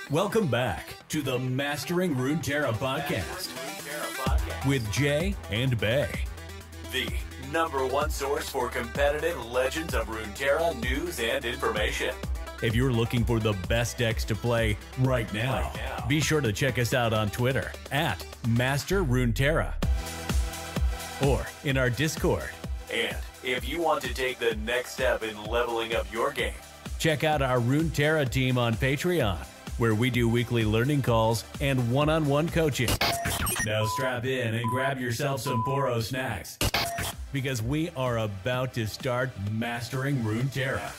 Welcome back to the Mastering Runeterra podcast with Jay and Bay. The #1 source for competitive Legends of Runeterra news and information. If you're looking for the best decks to play right now, be sure to check us out on Twitter at Master Runeterra or in our Discord. And if you want to take the next step in leveling up your game, check out our Runeterra team on Patreon, where we do weekly learning calls and one-on-one coaching. Now strap in and grab yourself some Poro snacks, because we are about to start Mastering Runeterra.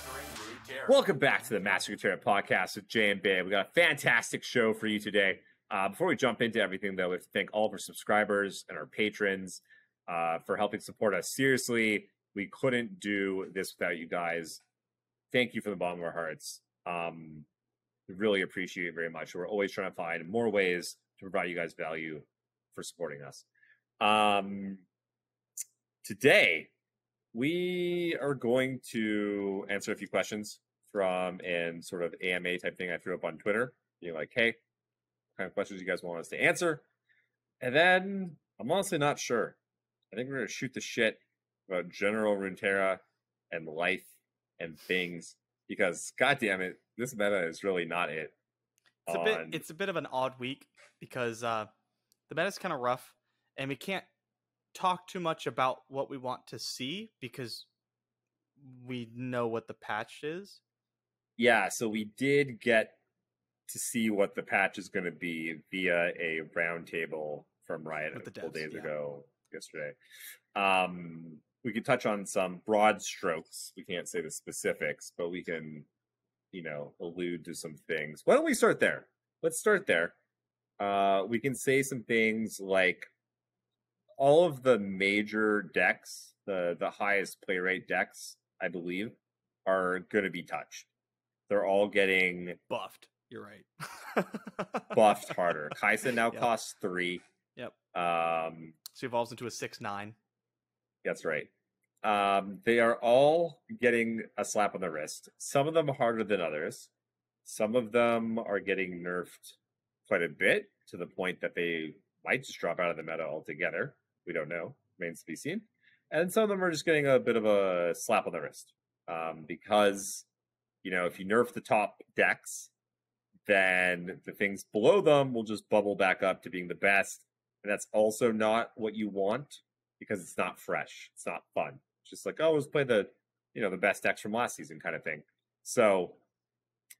Welcome back to the Mastering Runeterra podcast with Jay and Bay. We got a fantastic show for you today. Before we jump into everything, though, we have to thank all of our subscribers and our patrons for helping support us. Seriously, we couldn't do this without you guys. Thank you from the bottom of our hearts. We really appreciate it very much. We're always trying to find more ways to provide you guys value for supporting us. Today, we are going to answer a few questions from an sort of AMA type thing I threw up on Twitter, being like, hey, what kind of questions you guys want us to answer? And then I'm honestly not sure. I think we're going to shoot the shit about general Runeterra and life and things, because goddamn it, this meta is really not it. It's a bit of an odd week because the meta's kind of rough, and we can't talk too much about what we want to see because we know what the patch is. Yeah, so we did get to see what the patch is going to be via a roundtable from Riot a couple days ago, yesterday. We could touch on some broad strokes. We can't say the specifics, but we can, allude to some things. Why don't we start there? Let's start there. We can say some things like all of the major decks, the highest play rate decks, I believe, are going to be touched. They're all getting buffed. You're right. buffed harder. Kaisa now costs 3. Yep. So evolves into a 6/9. That's right. They are all getting a slap on the wrist. Some of them harder than others. Some of them are getting nerfed quite a bit to the point that they might just drop out of the meta altogether. We don't know. Remains to be seen. And some of them are just getting a bit of a slap on the wrist. Because, if you nerf the top decks, then the things below them will just bubble back up to being the best. And that's also not what you want, because it's not fresh. It's not fun. It's just like, oh, let's play the best decks from last season kind of thing. So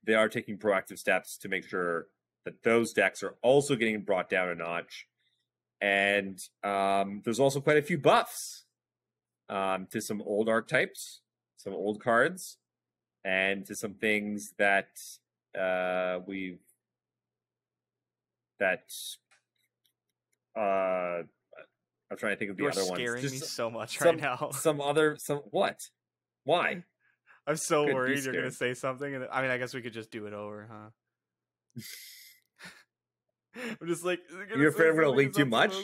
they are taking proactive steps to make sure that those decks are also getting brought down a notch. And there's also quite a few buffs to some old archetypes, some old cards, and to some things that I'm trying to think of the other ones. You're scaring me so much right now. What? Why? I'm so worried you're going to say something. And I guess we could just do it over, huh? I'm just like, you're afraid we're going to leak too much?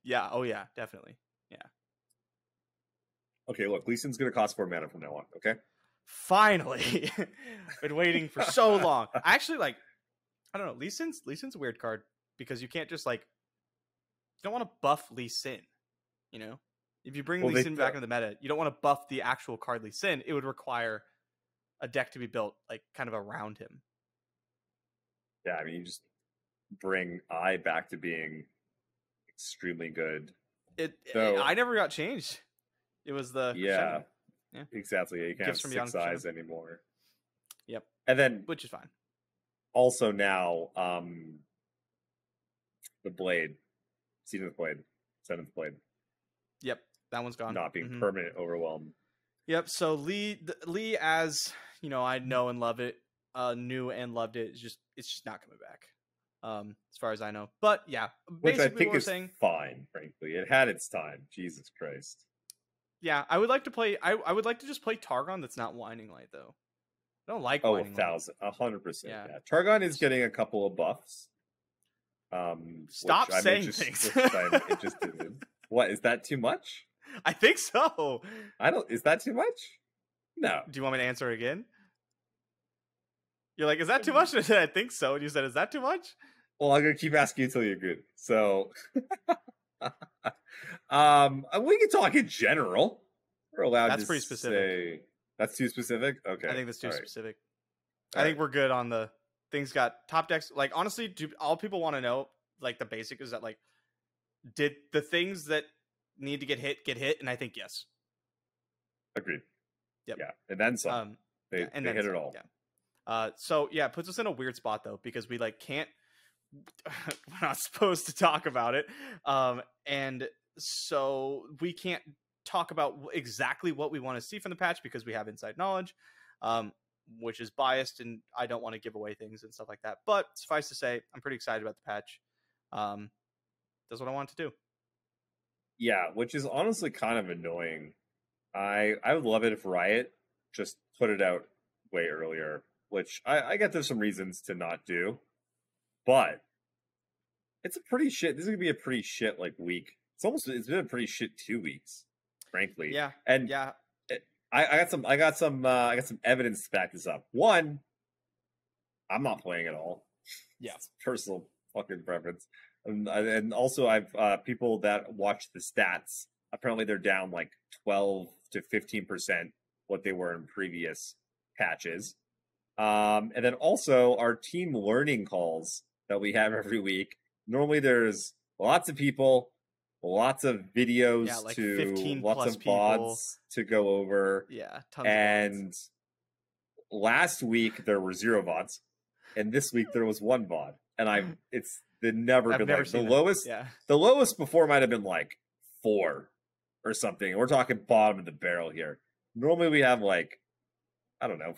Yeah. Oh, yeah. Definitely. Yeah. Okay, look, Lee Sin's going to cost 4 mana from now on, okay? Finally. Been waiting for so long. Actually, I don't know. Lee Sin's a weird card because you can't just, you don't want to buff Lee Sin, If you bring Lee Sin back into the meta, you don't want to buff the actual card Lee Sin. It would require a deck to be built, kind of around him. Yeah, you just bring I back to being extremely good. I never got changed. It was the yeah, exactly. You can't have 6 eyes anymore. Yep, and then which is fine. Also now, the blade, seventh blade. Yep, that one's gone. Not being permanent overwhelm. Yep. So Lee, as I know and love it, knew and loved it. It's just not coming back. As far as I know. But yeah, which I think is fine, frankly. It had its time. Jesus Christ. Yeah, I would like to play. I would like to just play Targon that's not Winding Light though. I don't like. 1,000%. Yeah. Targon is getting a couple of buffs. Stop saying things. I'm interested in. What, is that too much? I think so. Is that too much? No. Do you want me to answer again? You're like, is that too much? And I said, I think so. And you said, is that too much? Well, I'm gonna keep asking you until you agree. So, we can talk in general. We're allowed That's to pretty specific. say that's too specific. Okay, I think that's too all right. specific. All I think we're good on the things got top decks. Like, honestly, all people want to know, like, the basic is that, like, did the things that need to get hit? And I think yes. Agreed. Yep. Yeah, and then some. They hit it all. Yeah. So yeah, it puts us in a weird spot though, because we like can't. We're not supposed to talk about it, and so we can't talk about exactly what we want to see from the patch because we have inside knowledge, which is biased, and I don't want to give away things and stuff like that. But suffice to say, I'm pretty excited about the patch. That's what I want to do. Yeah, which is honestly kind of annoying. I would love it if Riot just put it out way earlier, which I get there's some reasons to not do, but it's a pretty shit. This is gonna be a pretty shit like week. It's been a pretty shit 2 weeks, frankly. Yeah, and yeah. I got some evidence to back this up. One, I'm not playing at all. Yeah, it's personal fucking preference, and also I've people that watch the stats. Apparently, they're down like 12 to 15% what they were in previous patches. And then also our team learning calls that we have every week. Normally, there's lots of people, lots of videos, like to 15 lots plus of bots to go over. Yeah, tons and of bots. Last week there were 0 bots, and this week there was 1 bot. And I've never been like the lowest. Yeah. The lowest before might have been like 4 or something. We're talking bottom of the barrel here. Normally we have like, I don't know,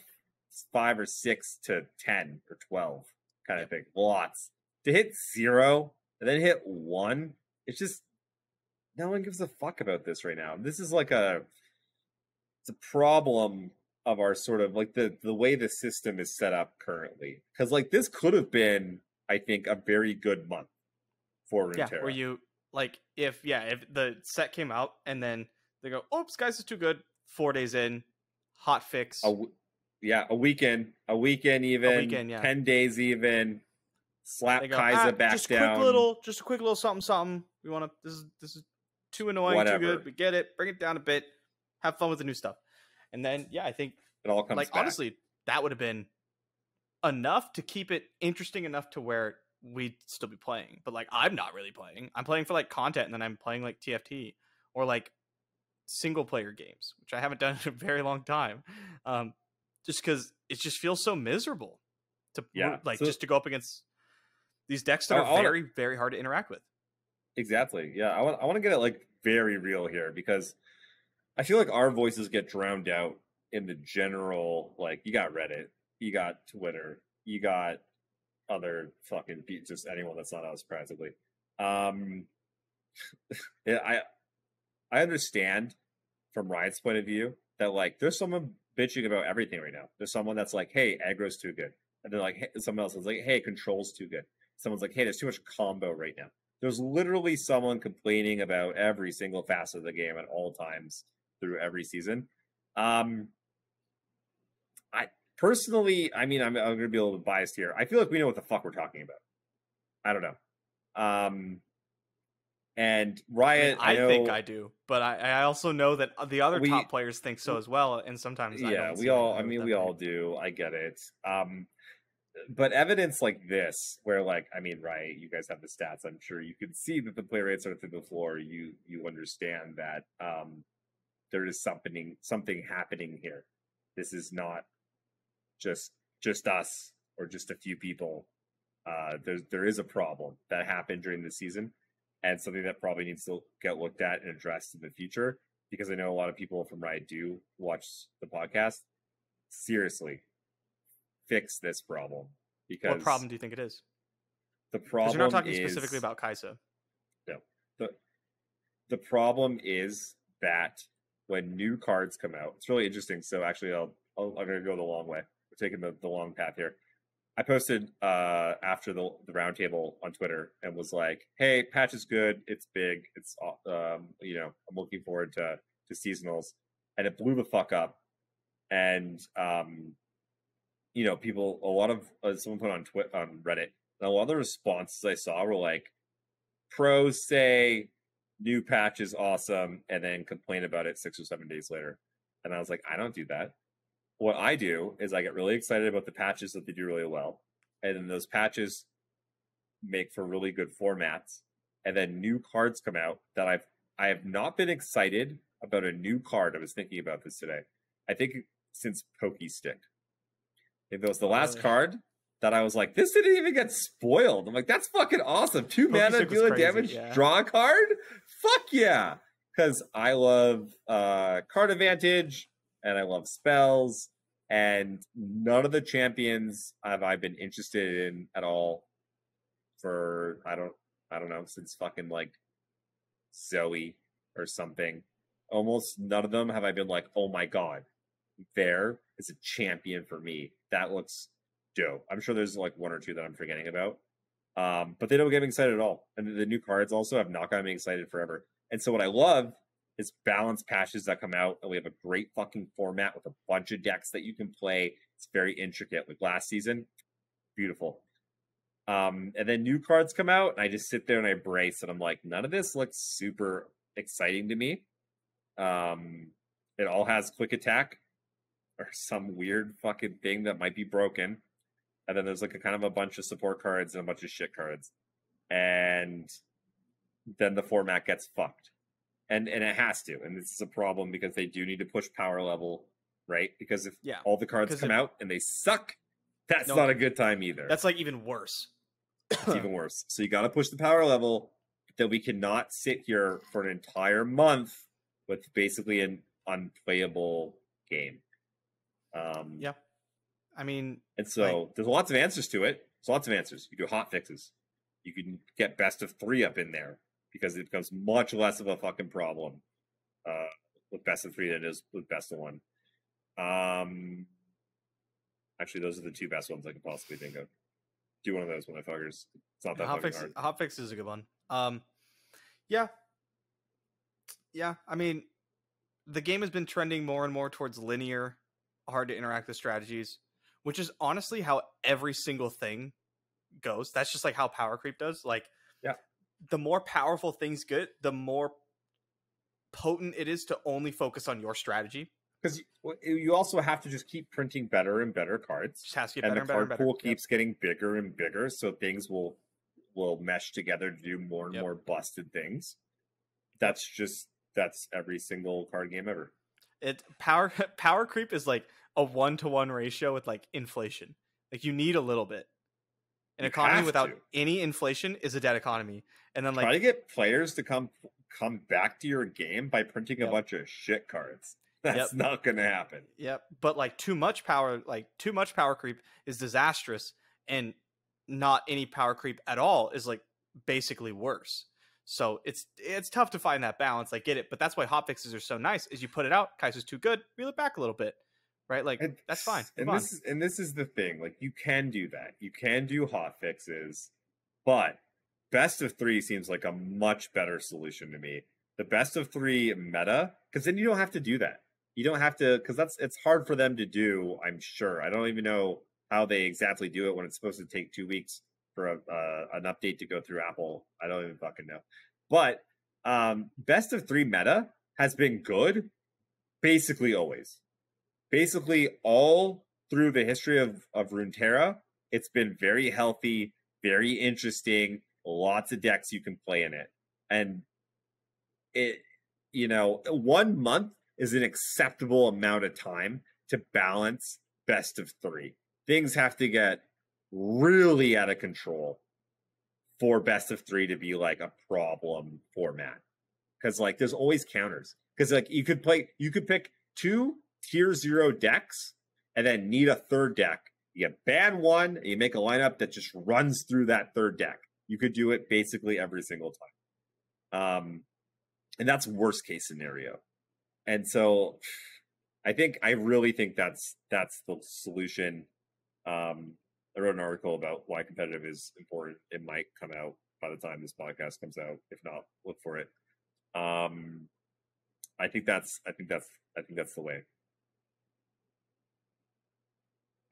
5 or 6 to 10 or 12 kind of thing. Lots. To hit 0 and then hit 1, it's just no one gives a fuck about this right now. This is like it's a problem of our sort of like the way the system is set up currently. Because like this could have been, I think, a very good month for Runeterra. Yeah, where you like if the set came out and then they go, oops, guys, it's too good. 4 days in, hot fix. A weekend even, 10 days even. Slap Kai'Sa back down. Just a quick little something. We want to. This is too annoying. Whatever. Too good. We get it. Bring it down a bit. Have fun with the new stuff. And then I think it all comes like back. Honestly, that would have been enough to keep it interesting enough to where we'd still be playing. But like I'm not really playing. I'm playing for like content, and then I'm playing like TFT or like single player games, which I haven't done in a very long time. Just because it just feels so miserable to just to go up against these decks that are very, very hard to interact with. Exactly. Yeah, I want to get it like very real here because I feel like our voices get drowned out in the general. Like you got Reddit, you got Twitter, you got other fucking just anyone that's not us practically. I understand from Riot's point of view that like there's someone bitching about everything right now. There's someone that's like, hey, aggro's too good. And then like hey, someone else is like, hey, control's too good. Someone's like, hey, there's too much combo right now. There's literally someone complaining about every single facet of the game at all times through every season. I personally, I mean, I'm going to be a little bit biased here. I feel like we know what the fuck we're talking about. I don't know. And Riot, I think I do, but I also know that the other top players think so as well. And sometimes we all do. I get it. But evidence like this, where like, I mean, Riot, you guys have the stats. I'm sure you can see that the play rates are through the floor. You understand that there is something happening here. This is not just us or just a few people. There is a problem that happened during the season, and something that probably needs to get looked at and addressed in the future. Because I know a lot of people from Riot do watch the podcast. Seriously, fix this problem. Because what problem do you think it is? The problem you're not talking specifically about Kai'Sa. No. The problem is that when new cards come out, it's really interesting. So actually, I'm going to go the long way. We're taking the long path here. I posted after the roundtable on Twitter and was like, "Hey, patch is good. It's big. It's I'm looking forward to seasonals," and it blew the fuck up. And people, a lot of someone put on Reddit, and a lot of the responses I saw were like, pros say new patch is awesome, and then complain about it 6 or 7 days later. And I was like, I don't do that. What I do is I get really excited about the patches that they do really well, and then those patches make for really good formats, and then new cards come out that I have not been excited about a new card. I was thinking about this today. I think since Pokestick. It was the last card that I was like, this didn't even get spoiled. I'm like, that's fucking awesome. 2 mana, dealing damage, draw a card? Fuck yeah. Because I love card advantage, and I love spells, and none of the champions have I been interested in at all for, I don't know, since fucking like Zoe or something. Almost none of them have I been like, oh my god, there is a champion for me. That looks dope. I'm sure there's like 1 or 2 that I'm forgetting about. But they don't get me excited at all. And the new cards also have not gotten me excited forever. And so what I love is balanced patches that come out, and we have a great fucking format with a bunch of decks that you can play. It's very intricate. Like last season, beautiful. And then new cards come out, and I just sit there and I brace, and I'm like, none of this looks super exciting to me. It all has quick attack or some weird fucking thing that might be broken. And then there's like a kind of a bunch of support cards and a bunch of shit cards. And then the format gets fucked. And it has to. And this is a problem because they do need to push power level, right? Because if all the cards come out and they suck, that's not a good time either. That's like even worse. It's even worse. So you got to push the power level, that we cannot sit here for an entire month with basically an unplayable game. Yeah. I mean, and so there's lots of answers to it. There's lots of answers. You do hot fixes. You can get best of 3 up in there because it becomes much less of a fucking problem with best of 3 than it is with best of 1. Actually, those are the 2 best ones I can possibly think of. Do one of those, motherfuckers. It's not that fucking hard. Hot fix is a good one. Yeah. I mean, the game has been trending more and more towards linear, hard to interact with strategies, which is honestly how every single thing goes. That's just like how power creep does. Like, the more powerful things get, the more potent it is to only focus on your strategy. Because you also have to just keep printing better and better cards. Just has to get better and better. And the card pool keeps getting bigger and bigger, so things will mesh together to do more and more busted things. That's every single card game ever. Power creep is like a 1-to-1 ratio with like inflation. Like you need a little bit. An economy without any inflation is a dead economy. And then like try to get players to come back to your game by printing a bunch of shit cards. That's not going to happen. Yep. But like too much power creep is disastrous, and not any power creep at all is like basically worse. So it's tough to find that balance. I get it, but that's why hotfixes are so nice. Is you put it out, Kaiser's too good, reel it back a little bit, right? Like that's fine. This is the thing. Like you can do that. You can do hotfixes, but best of 3 seems like a much better solution to me. The best of 3 meta, because then you don't have to do that. You don't have to, because it's hard for them to do. I'm sure. I don't even know how they exactly do it when it's supposed to take 2 weeks for an update to go through Apple. I don't even fucking know. But best of 3 meta has been good basically always. Basically all through the history of Runeterra, it's been very healthy, very interesting, lots of decks you can play in it. And it, 1 month is an acceptable amount of time to balance best of 3. Things have to get really out of control for best of 3 to be like a problem format. Because like there's always counters. Because like you could pick 2 tier 0 decks and then need a 3rd deck. You ban 1 and you make a lineup that just runs through that 3rd deck. You could do it basically every single time. And that's worst case scenario. And so I really think that's the solution. I wrote an article about why competitive is important. It might come out by the time this podcast comes out. If not, look for it. I think that's the way.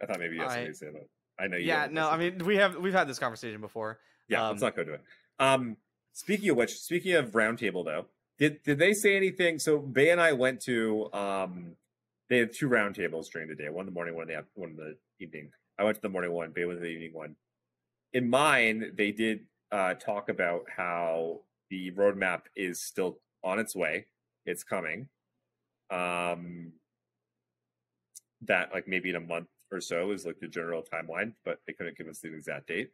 I thought maybe you had something to say about it. I know you. Yeah, no, I mean we've had this conversation before. Yeah, let's not go to it. Speaking of which, speaking of roundtable though, did they say anything? So Bay and I went to they had 2 roundtables during the day, one in the morning, one in the evening. I went to the morning one, Bay went to the evening one. In mine, they did talk about how the roadmap is still on its way. It's coming. That like maybe in a month or so is like the general timeline, but they couldn't give us the exact date.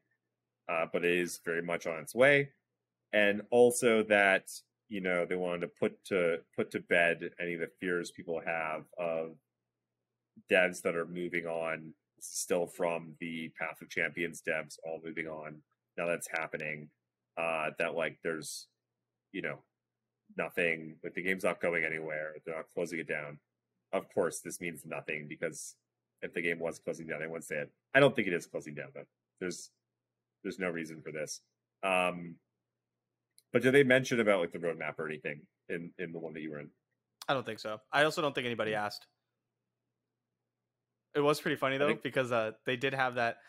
But it is very much on its way. And also that, you know, they wanted to put to bed any of the fears people have of devs that are moving on still from the Path of Champions devs all moving on. Now that's happening. That like there's, you know, nothing, like the game's not going anywhere. They're not closing it down. Of course, this means nothing because if the game was closing down, they wouldn't say it. I don't think it is closing down, but there's no reason for this. But did they mention about like the roadmap or anything in the one that you were in? I don't think so. I also don't think anybody asked. It was pretty funny though, because they did have that.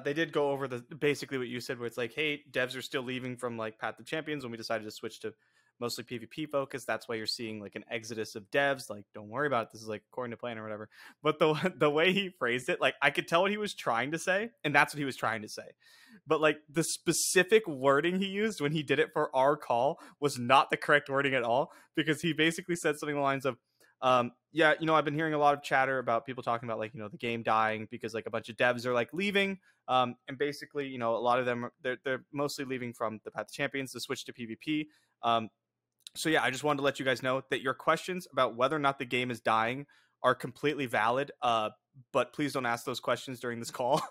They did go over the basically what you said, where it's like, hey, devs are still leaving from like Path of Champions when we decided to switch to mostly PvP focus. That's why you're seeing like an exodus of devs. Like, don't worry about it. This is like according to plan or whatever. But the way he phrased it, like I could tell what he was trying to say, and that's what he was trying to say. But like the specific wording he used when he did it for our call was not the correct wording at all, because he basically said something along the lines of, yeah, you know, I've been hearing a lot of chatter about people talking about like, you know, the game dying because like a bunch of devs are like leaving. And basically, you know, a lot of them, they're mostly leaving from the Path of Champions to switch to PvP. So yeah, I just wanted to let you guys know that your questions about whether or not the game is dying are completely valid. But please don't ask those questions during this call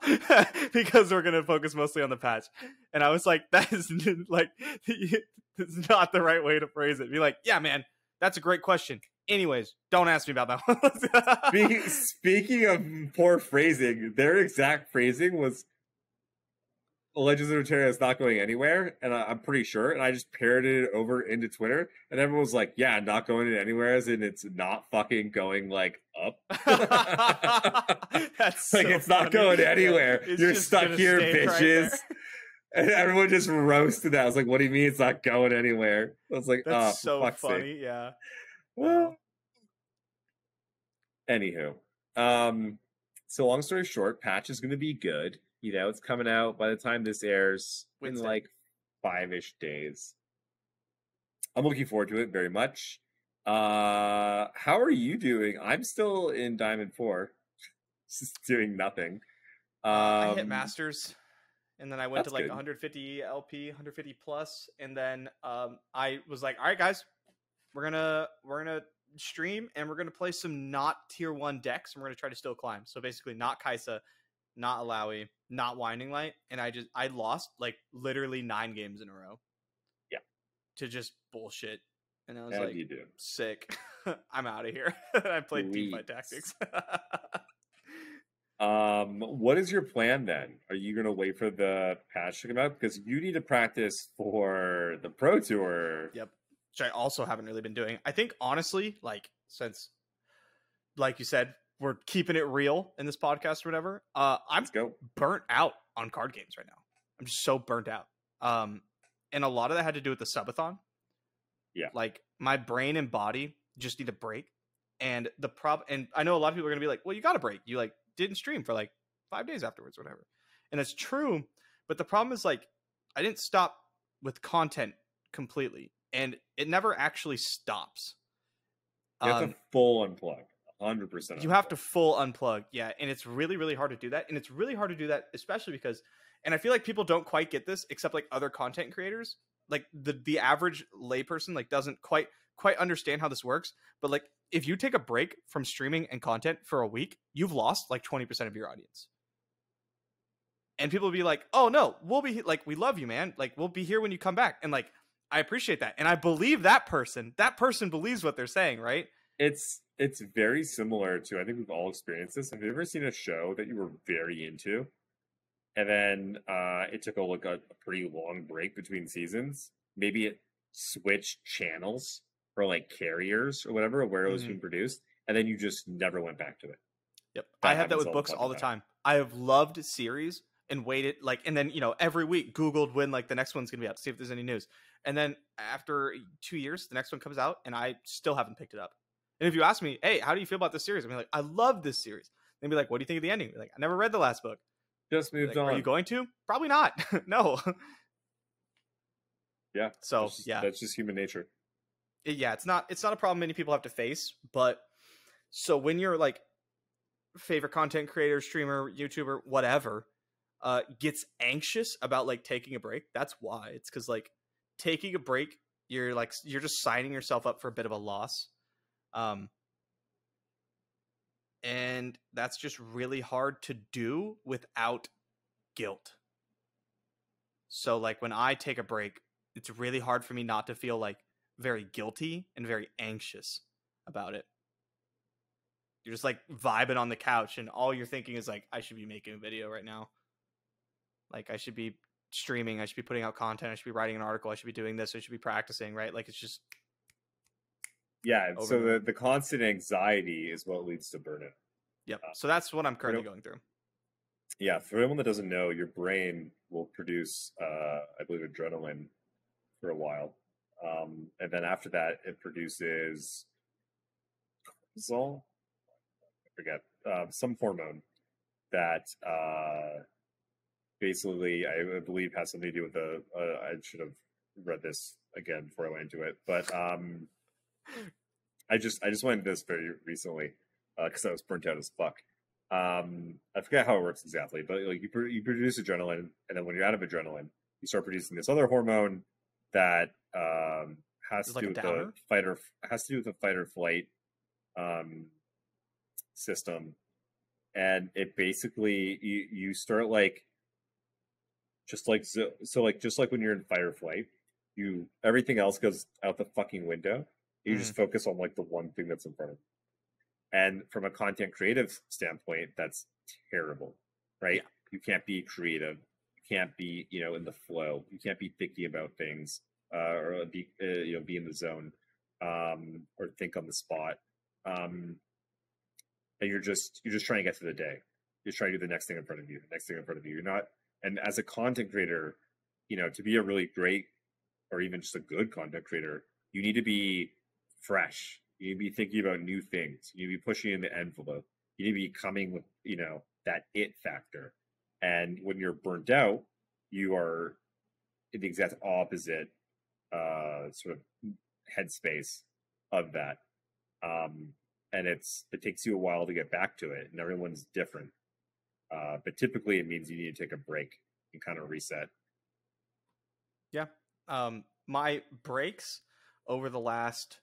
because we're going to focus mostly on the patch. And I was like, that is like, it's not the right way to phrase it. Be like, yeah, man, that's a great question. Anyways, don't ask me about that one. Speaking of poor phrasing, their exact phrasing was Legends of Runeterra is not going anywhere, and I'm pretty sure. And I just parroted it over into Twitter, and everyone was like, "Yeah, not going anywhere, as in it's not fucking going like up. That's like so it's not going anywhere. Yeah, You're stuck here, bitches." Right, and everyone just roasted that. I was like, "What do you mean it's not going anywhere?" I was like, "That's oh, so funny." Sake. Yeah. Well, anywho, so long story short, patch is going to be good. You know, it's coming out by the time this airs in like 5-ish days. I'm looking forward to it very much. How are you doing? I'm still in Diamond 4, just doing nothing. I hit Masters, and then I went to like good. 150 LP, 150 plus, and then I was like, all right, guys, we're gonna stream and we're gonna play some not tier 1 decks, and we're gonna try to still climb. So basically, not Kai'Sa, not Alawi, not Winding Light, and I lost like literally 9 games in a row. Yeah. To just bullshit. And I was How like, you do? Sick. I'm out of here. I played Teamfight Tactics. What is your plan then? Are you gonna wait for the patch to come out? Because you need to practice for the Pro Tour. Yep. Which I also haven't really been doing. I think honestly, like since like you said, we're keeping it real in this podcast or whatever. I'm burnt out on card games right now. I'm just so burnt out. And a lot of that had to do with the subathon. Yeah. Like my brain and body just need a break. And the problem, and I know a lot of people are going to be like, well, you got a break. You like didn't stream for like 5 days afterwards, or whatever. And that's true. But the problem is like, I didn't stop with content completely, and it never actually stops. You have to full unplug. 100%. You have to full unplug. Yeah. And it's really, really hard to do that. And it's really hard to do that, especially because, and I feel like people don't quite get this except like other content creators, like the average layperson, like doesn't quite understand how this works. But like, if you take a break from streaming and content for a week, you've lost like 20% of your audience. And people will be like, oh no, we'll be like, we love you, man. Like we'll be here when you come back. And like, I appreciate that. And I believe that person believes what they're saying, right? It's very similar to, I think we've all experienced this. Have you ever seen a show that you were very into, and then it took a pretty long break between seasons? Maybe it switched channels or like carriers or whatever, where it was being produced, and then you just never went back to it. Yep. That I have that happens with all the books fucking all the time. time. I have loved series and waited like, and then, you know, every week Googled when like the next one's going to be out to see if there's any news. And then after 2 years, the next one comes out and I still haven't picked it up. And if you ask me, hey, how do you feel about this series? I'm like, I love this series. They'd be like, what do you think of the ending? Like, I never read the last book. Just moved Like, on. are you going to? Probably not. No. Yeah. So yeah, that's just human nature. yeah, it's not a problem many people have to face. But so when you're like favorite content creator, streamer, YouTuber, whatever, gets anxious about like taking a break, that's why. It's because like taking a break, you're just signing yourself up for a bit of a loss. And that's just really hard to do without guilt. So like when I take a break, it's really hard for me not to feel like very guilty and very anxious about it. You're just like vibing on the couch and all you're thinking is like, I should be making a video right now. Like I should be streaming. I should be putting out content. I should be writing an article. I should be doing this. I should be practicing, right? Like it's just. Yeah. So the constant anxiety is what leads to burnout. Yep. So that's what I'm currently going through. Yeah. For anyone that doesn't know, your brain will produce, I believe, adrenaline for a while. And then after that, it produces cortisol. I forget, some hormone that basically, I believe, has something to do with the. I should have read this again before I went into it, but I just went into this very recently because I was burnt out as fuck. I forget how it works exactly, but like you produce adrenaline, and then when you're out of adrenaline, you start producing this other hormone that has to do with the fight or flight system, and it basically you start like just like when you're in fight or flight, everything else goes out the fucking window. You just focus on like the one thing that's in front of you. And from a content creative standpoint, that's terrible, right? Yeah. You can't be creative. You can't be, in the flow. You can't be thinking about things or be in the zone or think on the spot. And you're just trying to get through the day. You're trying to do the next thing in front of you, You're not. And as a content creator, to be a really great or even just a good content creator, you need to be fresh. You need to be thinking about new things. You need to be pushing in the envelope. You need to be coming with, that it factor. And when you're burnt out, you are in the exact opposite sort of headspace of that. And it takes you a while to get back to it, and everyone's different. But typically it means you need to take a break and kind of reset. Yeah. My breaks over the last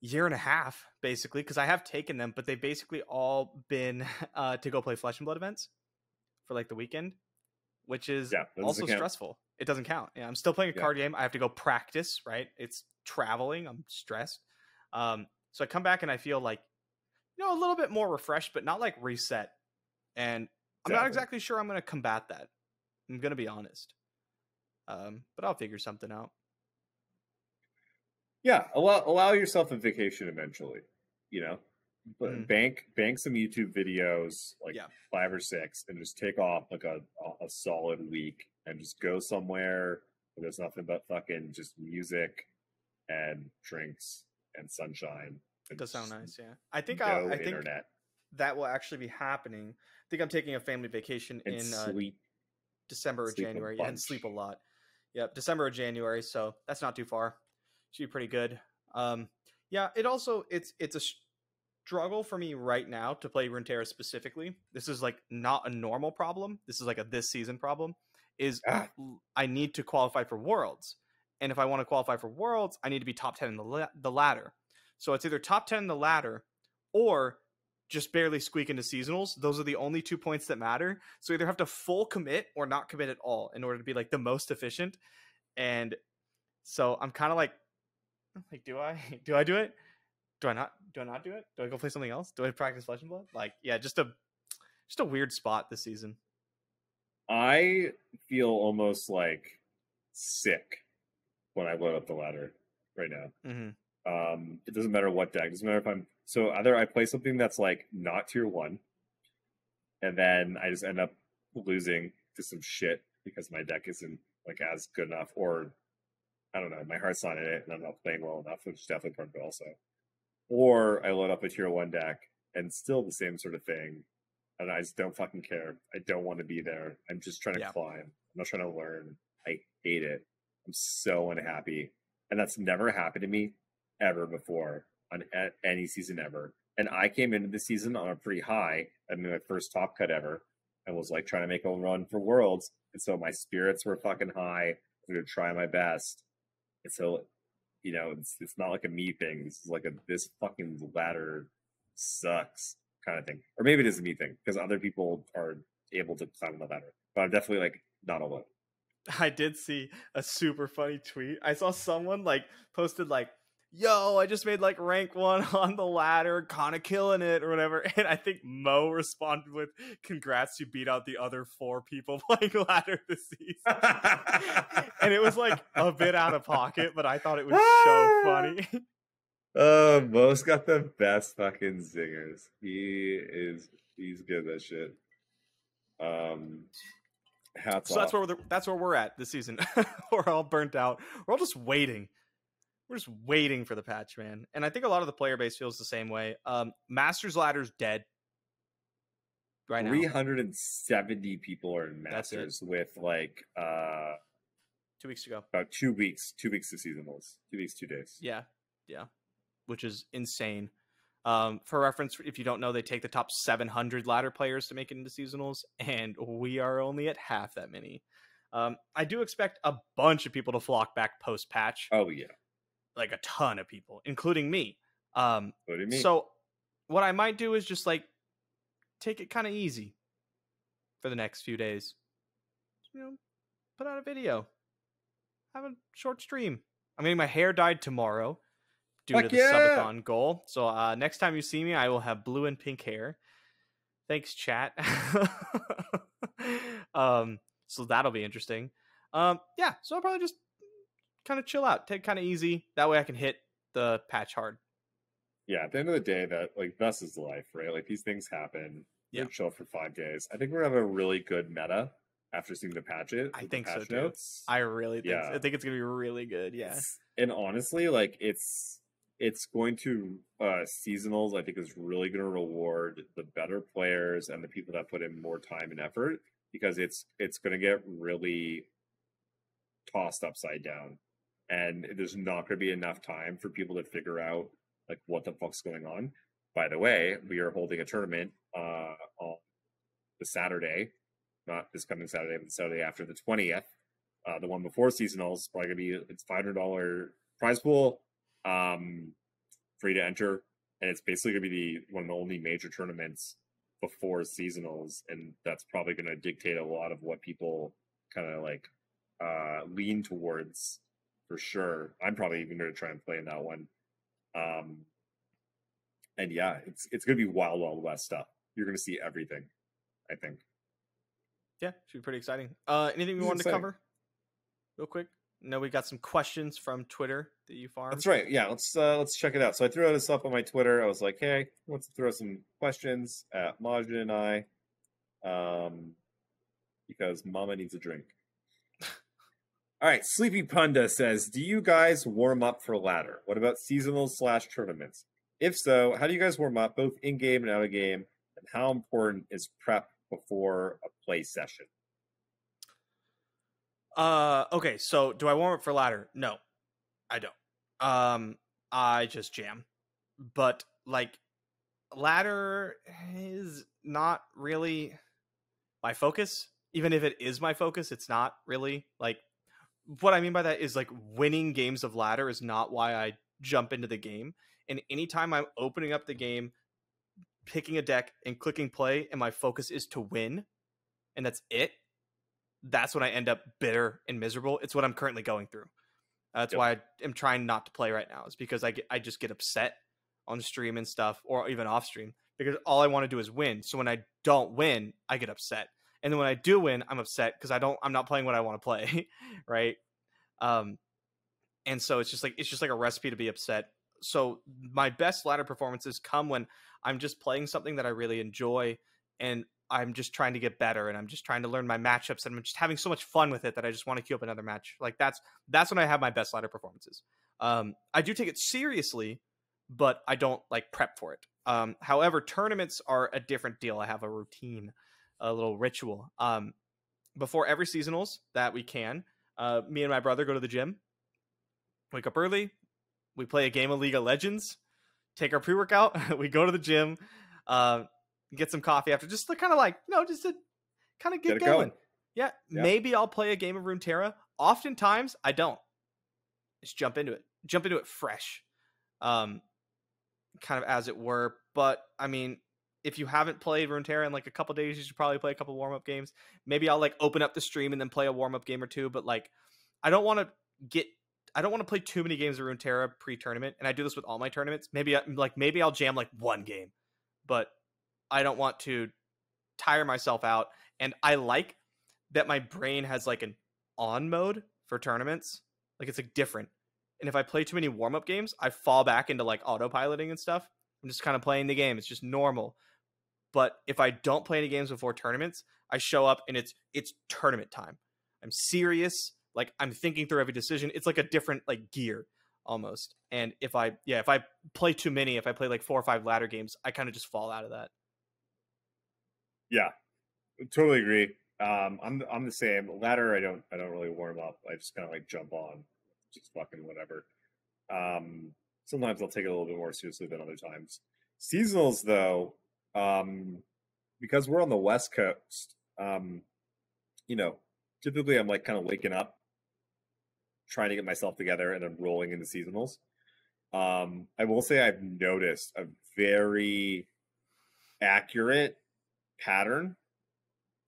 year and a half, basically, because I have taken them, but they've basically all been to go play Flesh and Blood events for like the weekend, which is also stressful. It doesn't count. Yeah, I'm still playing a card game. I have to go practice, right? It's traveling. I'm stressed. So I come back and I feel like, a little bit more refreshed, but not like reset. And I'm not exactly sure I'm going to combat that. I'm going to be honest. But I'll figure something out. Yeah, allow yourself a vacation eventually, but bank some YouTube videos, like 5 or 6, and just take off like a solid week and just go somewhere where there's nothing but fucking just music and drinks and sunshine. It does sound nice, yeah. I think that will actually be happening. I think I'm taking a family vacation in December or January and sleep a lot. Yep, December or January, so that's not too far. Should be pretty good. Yeah, it's a struggle for me right now to play Runeterra specifically. This is like not a normal problem. This is like a this season problem. I need to qualify for Worlds, and if I want to qualify for Worlds, I need to be top 10 in the ladder. So it's either top 10 in the ladder or just barely squeak into seasonals. Those are the only 2 points that matter. So either have to full commit or not commit at all in order to be like the most efficient. And so I'm kind of like, do I do it? Do I not do it? Do I go play something else? Do I practice Flesh and Blood? Like, yeah, just a weird spot this season. I feel almost like sick when I load up the ladder right now. It doesn't matter what deck. It doesn't matter if I'm so either I play something that's like not tier 1, and then I just end up losing to some shit because my deck isn't like as good enough, or I don't know, my heart's not in it and I'm not playing well enough, which is definitely part of it also. Or I load up a tier 1 deck and still the same sort of thing, and I just don't fucking care. I don't want to be there. I'm just trying to climb. I'm not trying to learn. I hate it. I'm so unhappy, and that's never happened to me ever before on any season ever. And I came into the season on a pretty high. I mean, my first top cut ever, and was like trying to make a run for Worlds, and so my spirits were fucking high. I was gonna try my best, and so you know, it's not like a me thing. This is like this fucking ladder sucks kind of thing, or maybe it is a me thing because other people are able to climb the ladder, but I'm definitely like not alone. I did see a super funny tweet. I saw someone like posted like, yo, I just made like rank 1 on the ladder, kind of killing it or whatever. And I think Mo responded with, congrats, you beat out the other 4 people playing ladder this season. And it was like a bit out of pocket, but I thought it was so funny. Mo's got the best fucking zingers. He's good at that shit. Hats off. So that's where we're at this season. We're all burnt out. We're all just waiting. We're just waiting for the patch, man. And I think a lot of the player base feels the same way. Masters ladder's dead right now. 370 people are in Masters with like 2 weeks to go. About 2 weeks. 2 weeks to seasonals. 2 weeks, 2 days. Yeah. Which is insane. For reference, if you don't know, they take the top 700 ladder players to make it into seasonals, and we are only at half that many. I do expect a bunch of people to flock back post patch. Oh yeah, like a ton of people, including me. Including me. So what I might do is just like take it kind of easy for the next few days. You know, put out a video, have a short stream. I'm getting my hair dyed tomorrow due to the subathon goal. So next time you see me, I will have blue and pink hair. Thanks, chat. So that'll be interesting. Yeah, so I'll probably just kind of chill out, take it kind of easy. That way I can hit the patch hard. Yeah, at the end of the day, that like thus is life, right? Like these things happen. Yeah, chill for 5 days. I think we're gonna have a really good meta after seeing the patches. I think so too. I really think so. I think it's gonna be really good. Yeah, and honestly, like it's going to seasonals. I think is really going to reward the better players and the people that put in more time and effort, because it's going to get really tossed upside down, and there's not going to be enough time for people to figure out like what the fuck's going on. By the way, we are holding a tournament on the Saturday, not this coming Saturday, but the Saturday after the 20th. The one before seasonals, probably gonna be, it's $500 prize pool, free to enter, and it's basically gonna be one of the only major tournaments before seasonals, and that's probably gonna dictate a lot of what people kind of like lean towards for sure. I'm probably even gonna try and play in that one. And yeah, it's gonna be wild west stuff. You're gonna see everything, I think. Yeah, should be pretty exciting. Anything we wanted to cover real quick? No, we got some questions from Twitter that you farmed. That's right. Yeah, let's check it out. So I threw this up on my Twitter. I was like, hey, let's throw some questions at Majiin and I, because Mama needs a drink. All right, SleepyPunda says, do you guys warm up for ladder? What about seasonals / tournaments? If so, how do you guys warm up, both in-game and out-of-game? And how important is prep before a play session? Okay, so do I warm up for ladder? No, I don't. I just jam. But like ladder is not really my focus. Even if it is my focus, it's not really. Like, what I mean by that is like winning games of ladder is not why I jump into the game. And anytime I'm opening up the game, picking a deck and clicking play, and my focus is to win, and that's it, that's when I end up bitter and miserable. It's what I'm currently going through. That's why I am trying not to play right now, is because I just get upset on stream and stuff, or even off stream, because all I want to do is win. So when I don't win, I get upset. And then when I do win, I'm upset because I'm not playing what I want to play. Right. And so it's just like a recipe to be upset. So my best ladder performances come when I'm just playing something that I really enjoy, and I'm just trying to get better, and I'm just trying to learn my matchups, and I'm just having so much fun with it that I just want to queue up another match. Like that's when I have my best ladder performances. I do take it seriously, but I don't like prep for it. However, tournaments are a different deal. I have a routine, a little ritual. Before every seasonals that we can, me and my brother go to the gym, wake up early, we play a game of League of Legends, take our pre-workout, we go to the gym, get some coffee after, just to kind of like, just to kind of get going. Yeah, maybe I'll play a game of Runeterra. Oftentimes, I don't. Just jump into it fresh, kind of as it were. But I mean, if you haven't played Runeterra in like a couple days, you should probably play a couple warm-up games. Maybe I'll like open up the stream and then play a warm-up game or two. But like, I don't want to play too many games of Runeterra pre-tournament, and I do this with all my tournaments. Maybe I'll jam like one game, but I don't want to tire myself out. And I like that my brain has like an on mode for tournaments. Like it's like different. And if I play too many warm-up games, I fall back into like autopiloting and stuff. I'm just kind of playing the game. It's just normal. But if I don't play any games before tournaments, I show up and it's tournament time. I'm serious. Like I'm thinking through every decision. It's like a different like gear almost. And if I play too many, if I play like 4 or 5 ladder games, I kind of just fall out of that. Yeah, totally agree. I'm the same. Ladder, I don't really warm up. I just kind of like jump on, just fucking whatever. Sometimes I'll take it a little bit more seriously than other times. Seasonals though, because we're on the West Coast, typically I'm like kind of waking up, trying to get myself together, and then rolling into seasonals. I will say I've noticed a very accurate pattern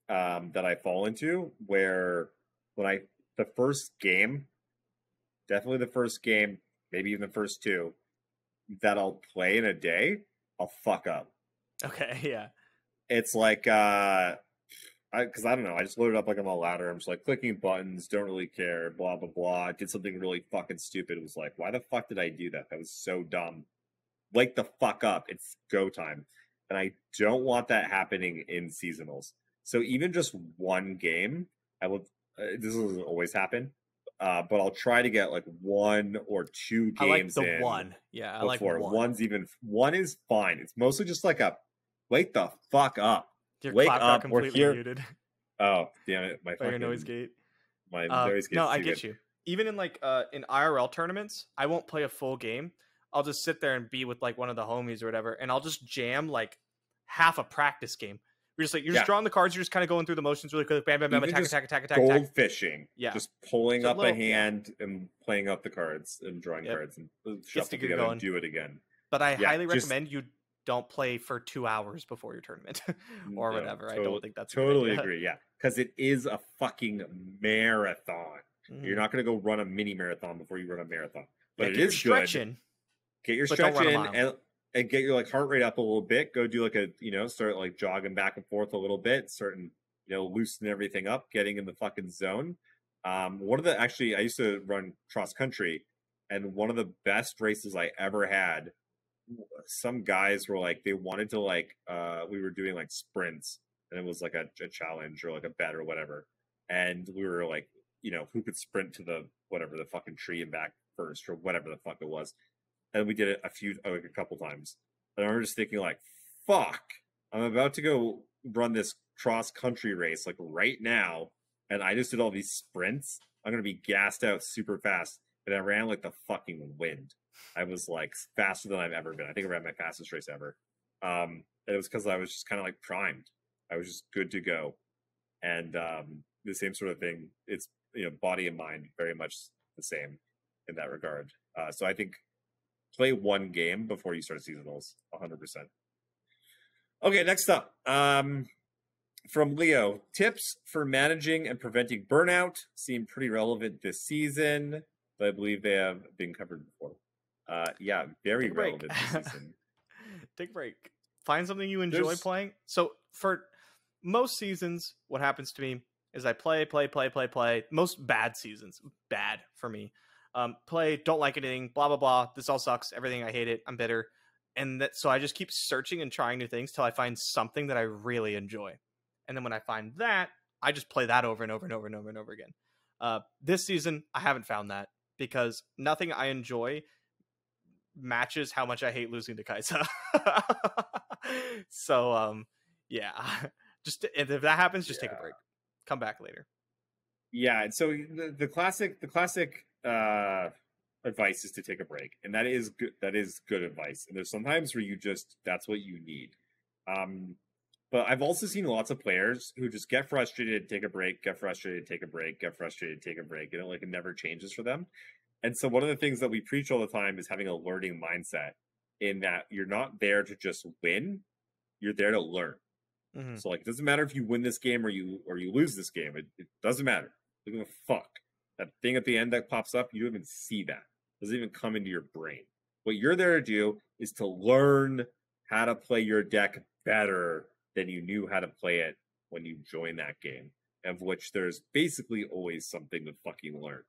that I fall into, where the first game, definitely the first game, maybe even the first 2 that I'll play in a day, I'll fuck up. Okay, yeah. It's like, because I don't know, I just loaded up like on the ladder. I'm just like clicking buttons, don't really care, blah, blah, blah. I did something really fucking stupid. It was like, why the fuck did I do that? That was so dumb. Wake the fuck up. It's go time. And I don't want that happening in seasonals. So even just one game, this doesn't always happen, but I'll try to get like 1 or 2 games I like in. One. Yeah, I before. like one. One is fine. It's mostly just like a wake the fuck up. Your Wake clock up. got We're completely here. muted. Oh, damn it. My By your noise gate. My noise gate. No, I get you. Even in like in IRL tournaments, I won't play a full game. I'll just sit there and be with like one of the homies or whatever, and I'll just jam like half a practice game. You're just drawing the cards. You're just kind of going through the motions really quick. Bam, bam, bam, attack. Gold fishing. Yeah. Just pulling up a hand and playing up the cards and drawing cards and shuffle together and do it again. But I highly recommend you don't play for 2 hours before your tournament or whatever. I don't think that's totally agree. Yeah, because it is a fucking marathon. Mm-hmm. You're not going to go run a mini marathon before you run a marathon, but it is stretching. Get your stretch in and get your like heart rate up a little bit. Go do like a start like jogging back and forth a little bit, starting loosen everything up, getting in the fucking zone. I used to run cross country, and one of the best races I ever had, some guys were like, they wanted to we were doing like sprints, and it was like a challenge or like a bet or whatever, and we were like, who could sprint to the whatever the fucking tree and back first or whatever the fuck it was. And we did it a couple times. And I remember just thinking like, fuck, I'm about to go run this cross country race like right now, and I just did all these sprints. I'm gonna be gassed out super fast. And I ran like the fucking wind. I was like faster than I've ever been. I think I ran my fastest race ever. And it was because I was just kind of like primed. I was just good to go. And the same sort of thing. It's body and mind very much the same in that regard. So I think play one game before you start seasonals, 100%. Okay, next up, from Leo, tips for managing and preventing burnout seem pretty relevant this season, but I believe they have been covered before. Yeah, very relevant this season. Take a break. Find something you enjoy playing. So for most seasons, what happens to me is I play. Most bad seasons, bad for me. Play, don't like anything, blah blah blah. This all sucks. Everything, I hate it. I'm bitter, and so I just keep searching and trying new things till I find something that I really enjoy, and then when I find that, I just play that over and over and over and over and over again. This season, I haven't found that because nothing I enjoy matches how much I hate losing to Kaisa. So, yeah, just if that happens, just take a break, come back later. Yeah, and so the classic advice is to take a break, and that is good. That is good advice. And there's sometimes where that's what you need. But I've also seen lots of players who just get frustrated, take a break, get frustrated, take a break, get frustrated, take a break. You know, like it never changes for them. And so one of the things that we preach all the time is having a learning mindset, in that you're not there to just win, you're there to learn. Mm-hmm. So like, it doesn't matter if you win this game or you lose this game. It doesn't matter. Look at the fuck. That thing at the end that pops up, you don't even see that. It doesn't even come into your brain. What you're there to do is to learn how to play your deck better than you knew how to play it when you joined that game, of which there's basically always something to fucking learn,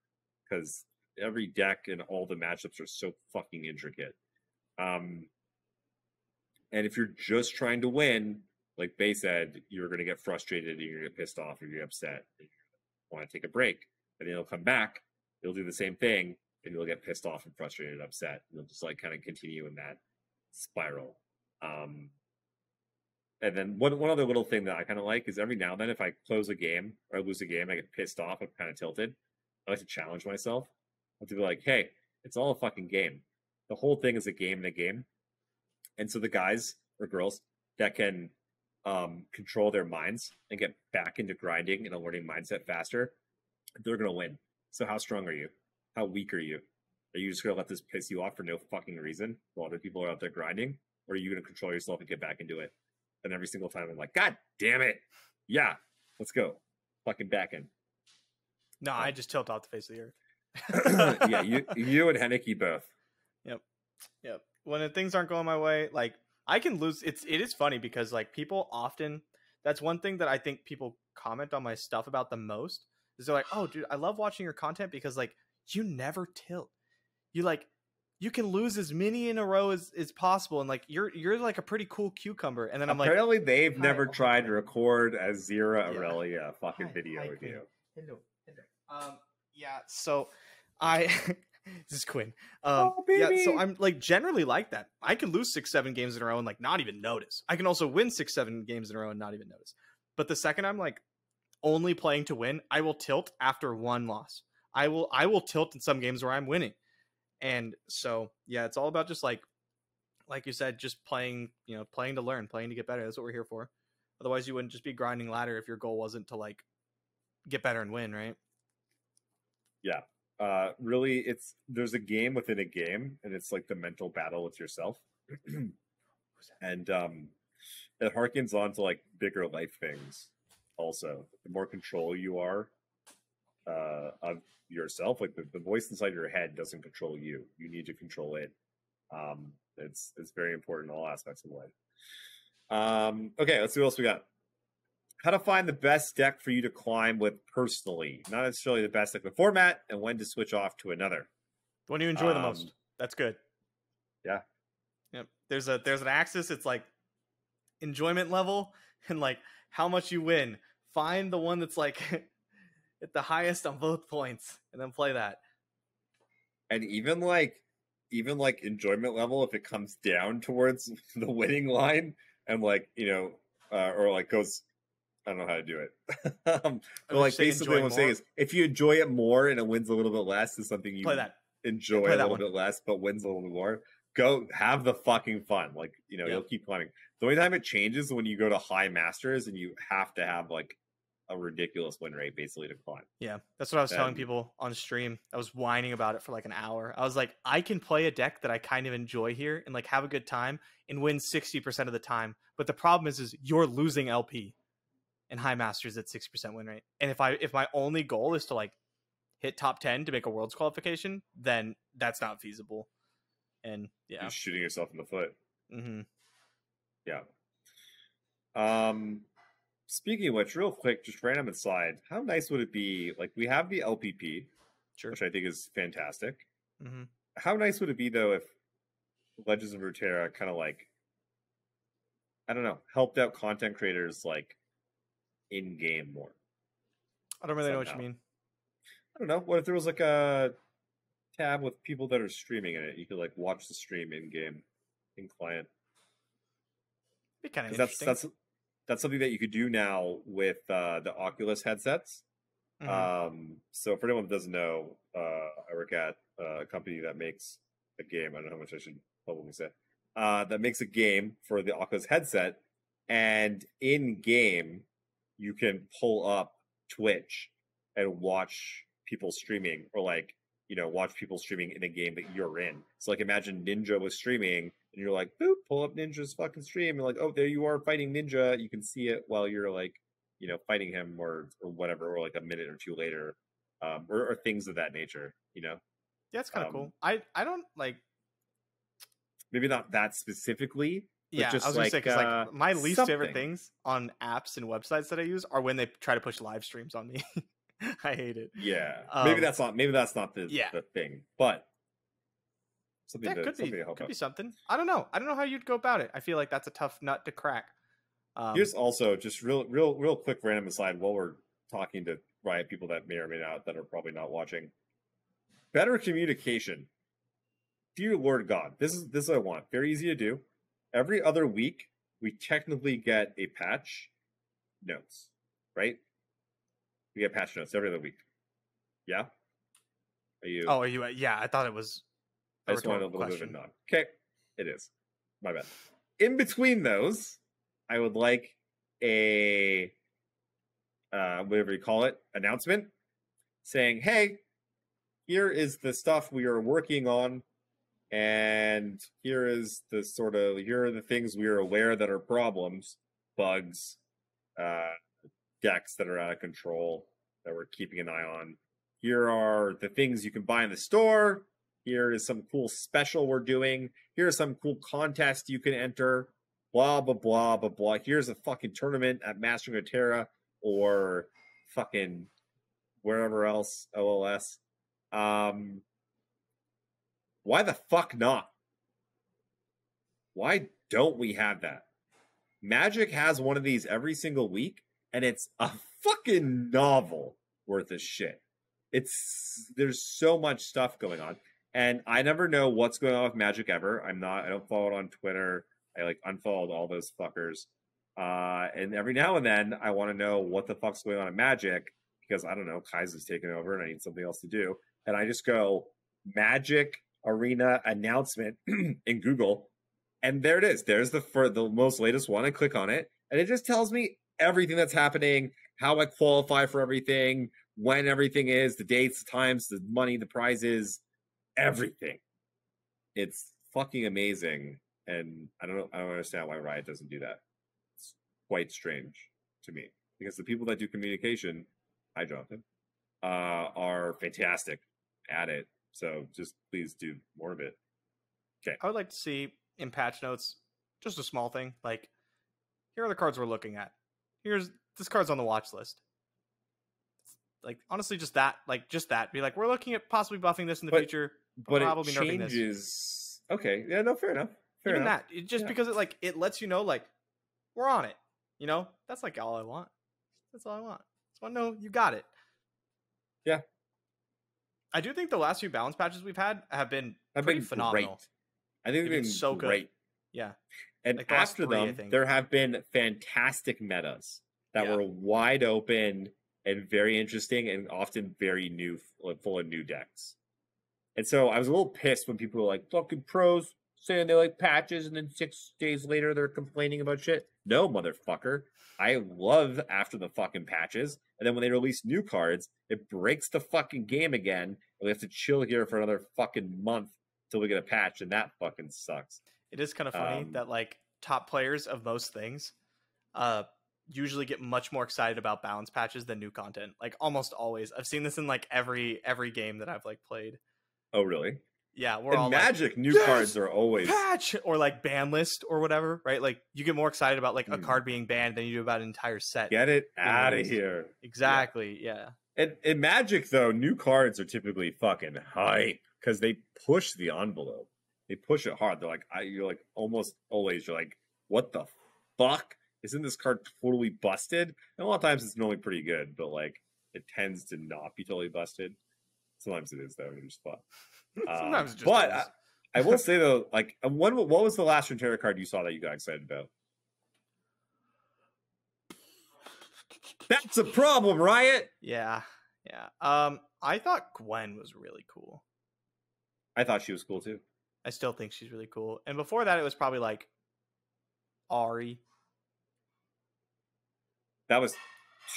because every deck and all the matchups are so fucking intricate. And if you're just trying to win, like Bay said, you're going to get frustrated and you're going to get pissed off, or you're upset, and you want to take a break, and then you'll come back, you'll do the same thing, and you'll get pissed off and frustrated and upset. You'll just like kind of continue in that spiral. And then one other little thing that I kind of like is every now and then, if I close a game or I lose a game, I get pissed off, I'm kind of tilted. I like to challenge myself. I have to be like, hey, it's all a fucking game. The whole thing is a game and a game. And so the guys or girls that can control their minds and get back into grinding and a learning mindset faster, they're going to win. So how strong are you? How weak are you? Are you just going to let this piss you off for no fucking reason while other people are out there grinding? Or are you going to control yourself and get back into it? And every single time I'm like, God damn it. Yeah, let's go. Fucking back in. No, I just tilt off the face of the earth. Yeah, you and Henneke both. Yep. When things aren't going my way, like I can lose. It is funny because like people often, that's one thing that I think people comment on my stuff about the most, is they're like, oh dude, I love watching your content because like you never tilt. You can lose as many in a row as possible, and like you're like a pretty cool cucumber. And then I'm like, apparently they've never tried to record a Zira Aurelia fucking video with you. Hello. Yeah. So this is Quinn. Yeah. So I'm like generally like that. I can lose 6-7 games in a row and like not even notice. I can also win 6-7 games in a row and not even notice. But the second I'm like only playing to win, I will tilt after one loss. I will tilt in some games where I'm winning. And so, yeah, it's all about just like you said, just playing to learn, playing to get better. That's what we're here for. Otherwise, you wouldn't just be grinding ladder if your goal wasn't to like get better and win, right? Yeah. Really, there's a game within a game, and it's like the mental battle with yourself. And it harkens on to like bigger life things also. The more control you are of yourself, like the voice inside your head doesn't control you. You need to control it. It's very important in all aspects of life. Okay, let's see what else we got. How to find the best deck for you to climb with personally. Not necessarily the best deck of the format, and when to switch off to another. The one you enjoy the most. That's good. Yeah. Yep. There's an axis. It's like enjoyment level and like how much you win. Find the one that's like at the highest on both points, and then play that. And even like enjoyment level, if it comes down towards the winning line and like, or like goes, I don't know how to do it. But like basically what I'm saying is if you enjoy it more and it wins a little bit less, is something you play that. Enjoy a little bit less, but wins a little bit more. Go have the fucking fun. Like, you'll keep climbing. The only time it changes is when you go to high masters and you have to have like a ridiculous win rate basically to climb. Yeah, that's what I was telling people on stream. I was whining about it for like an hour. I was like, I can play a deck that I kind of enjoy here and like have a good time and win 60% of the time. But the problem is you're losing LP and high masters at 60% win rate. And if my only goal is to like hit top 10 to make a world's qualification, then that's not feasible. And yeah, you're shooting yourself in the foot. Mm-hmm. Yeah. Speaking of which, real quick, just random aside, how nice would it be? Like, we have the LPP, Sure. which I think is fantastic. Mm-hmm. How nice would it be though if Legends of Runeterra kind of like, I don't know, helped out content creators like in game more? I don't really know what you Somehow. mean. I don't know. What if there was like a tab with people that are streaming in it? You could like watch the stream in game, in client. Be kind of Because interesting. that's something that you could do now with the Oculus headsets. Mhm. So for anyone that doesn't know, I work at a company that makes a game. I don't know how much I should publicly say. That makes a game for the Oculus headset, and in game, you can pull up Twitch and watch people streaming, or like watch people streaming in a game that you're in. So like imagine Ninja was streaming, and you're like, boop, pull up Ninja's fucking stream, and like, oh, there you are fighting Ninja. You can see it while you're like, fighting him or whatever, or like a minute or two later, or things of that nature. Yeah, it's kind of cool. I don't like. Maybe not that specifically. But Yeah, just I was gonna say because like my least favorite something. things on apps and websites that I use are when they try to push live streams on me. I hate it. Yeah, maybe that's not the yeah. the thing, but something That to could something to help be out. something. I don't know. I don't know how you'd go about it. I feel like that's a tough nut to crack. Here's also just real quick random aside while we're talking to Riot people that may or may not, that are probably not watching. Better communication. Dear Lord God, this is what I want. Very easy to do. Every other week, we technically get a patch notes, right? We get patch notes every other week. Yeah? Are you? Oh, are you? Yeah, I thought it was. I just wanted a little bit of a nod. Okay, it is. My bad. In between those, I would like a whatever you call it, announcement saying, "Hey, here is the stuff we are working on, and here are the things we are aware that are problems, bugs, decks that are out of control that we're keeping an eye on. Here are the things you can buy in the store. Here is some cool special we're doing. Here's some cool contest you can enter. Blah, blah, blah, blah, blah. Here's a fucking tournament at Mastering Runeterra or fucking wherever else, OLS. Why the fuck not? Why don't we have that? Magic has one of these every single week, and it's a fucking novel worth of shit. There's so much stuff going on, and I never know what's going on with Magic ever. I don't follow it on Twitter. I like unfollowed all those fuckers. And every now and then I want to know what the fuck's going on in Magic, because I don't know, Kai's taken over and I need something else to do. And I just go Magic Arena announcement in Google, and there it is. There's the most latest one. I click on it, and it just tells me everything that's happening, how I qualify for everything, when everything is, the dates, the times, the money, the prizes, everything. It's fucking amazing, and I don't understand why Riot doesn't do that. It's quite strange to me, because the people that do communication, hi Jonathan, are fantastic at it. So just please do more of it. Okay. I would like to see in patch notes just a small thing, like here are the cards we're looking at. This card's on the watch list. Like honestly, just that. Be like, we're looking at possibly buffing this in the future, but probably it nerfing changes. This. Okay, yeah, no, fair enough. Even that, because it lets you know, like, we're on it. That's like all I want. That's all I want. Just want to know you got it. Yeah. I do think the last few balance patches we've had have been pretty phenomenal. Great. I think they've been so great. Good. Yeah. And like after them, there have been fantastic metas that were wide open and very interesting, and often very new, full of new decks. And so I was a little pissed when people were like, fucking pros saying they like patches, and then 6 days later they're complaining about shit. No, motherfucker. I love after the fucking patches, and then when they release new cards, it breaks the fucking game again, and we have to chill here for another fucking month till we get a patch, and that fucking sucks. It is kind of funny that like top players of most things usually get much more excited about balance patches than new content. Like almost always. I've seen this in like every game that I've like played. Oh really? Yeah, we're in all Magic, like, new cards are always patch or like ban list or whatever, right? Like you get more excited about like a card being banned than you do about an entire set. Get it out of here. Exactly. Yeah. And in Magic, though, new cards are typically fucking hype because they push the envelope. They push it hard. They're like, you're like almost always, you're like, what the fuck? Isn't this card totally busted? And a lot of times it's normally pretty good, but like it tends to not be totally busted. Sometimes it is, though. It's just fun. Sometimes it just but is. I will say, though, like, what was the last Runeterra card you saw that you got excited about? That's a problem, Riot. Yeah. I thought Gwen was really cool. I thought she was cool too. I still think she's really cool. And before that, it was probably like Ari. That was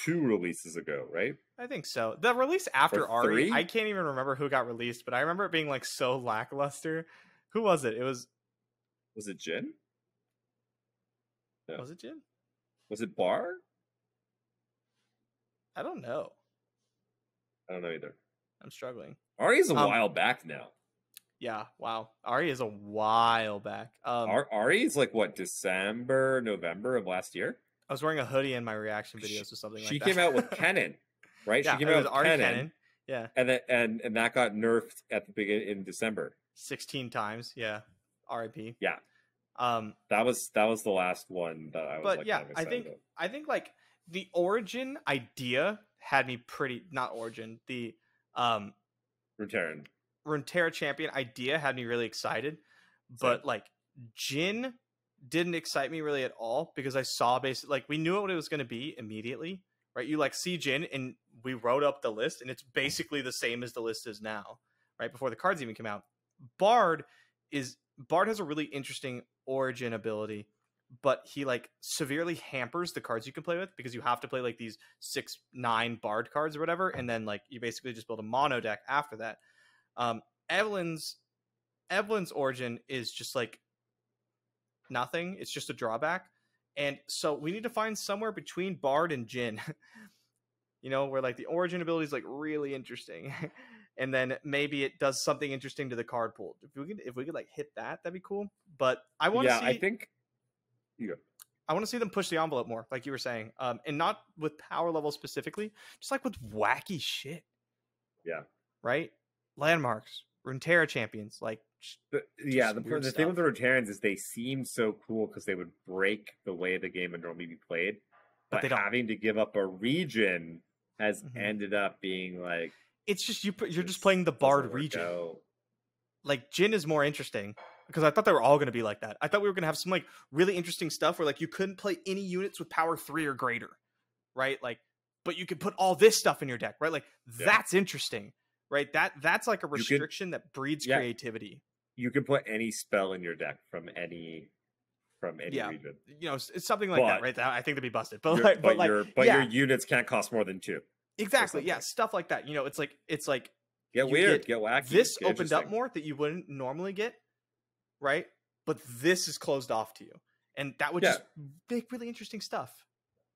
2 releases ago, right? I think so. The release after Or Ari, 3? I can't even remember who got released, but I remember it being like so lackluster. Who was it? It was it Jin? No. Was it Jin? Was it Bar? I don't know. I don't know either. I'm struggling. Ari's a while back now. Yeah, wow. Ari is a while back. Ari's like what, December, November of last year? I was wearing a hoodie in my reaction videos or something like that. She came out with Kennen, right? Yeah, she came out with Ari Kennen. Yeah. And that got nerfed at the beginning in December. 16 times, yeah. RIP. Yeah. That was the last one that I was but like, yeah, kind of excited about. I think like the origin idea had me pretty not origin, the Runeterra champion idea had me really excited. But like Jin didn't excite me really at all because I saw basically like we knew what it was going to be immediately, right? You like see Jin and we wrote up the list and it's basically the same as the list is now, right? Before the cards even came out. Bard has a really interesting origin ability, but he like severely hampers the cards you can play with because you have to play like these 6-9 Bard cards or whatever, and then like you basically just build a mono deck after that. Evelyn's origin is just like nothing. It's just a drawback. And so we need to find somewhere between Bard and Jin, where like the origin ability is like really interesting. And then maybe it does something interesting to the card pool. If we could like hit that, that'd be cool. But I want to see. I think. Yeah. I want to see them push the envelope more, like you were saying, and not with power level specifically, just like with wacky shit. Yeah. Right. Landmarks, Runeterra champions, like. The thing with the Runeterrans is they seem so cool because they would break the way the game would normally be played, but having to give up a region has ended up being like. It's just you're just playing the Bard region. Like Jin is more interesting because I thought they were all going to be like that. I thought we were going to have some like really interesting stuff where like you couldn't play any units with power 3 or greater, right? Like, but you could put all this stuff in your deck, right? Like that's interesting, right? That's like a restriction that breeds creativity. You can put any spell in your deck from any region. It's something like that, right? I think they'd be busted, but your units can't cost more than 2. Exactly. Yeah, stuff like that. It's like get weird, get wacky. This opened up more that you wouldn't normally get, right? But this is closed off to you, and that would just make really interesting stuff.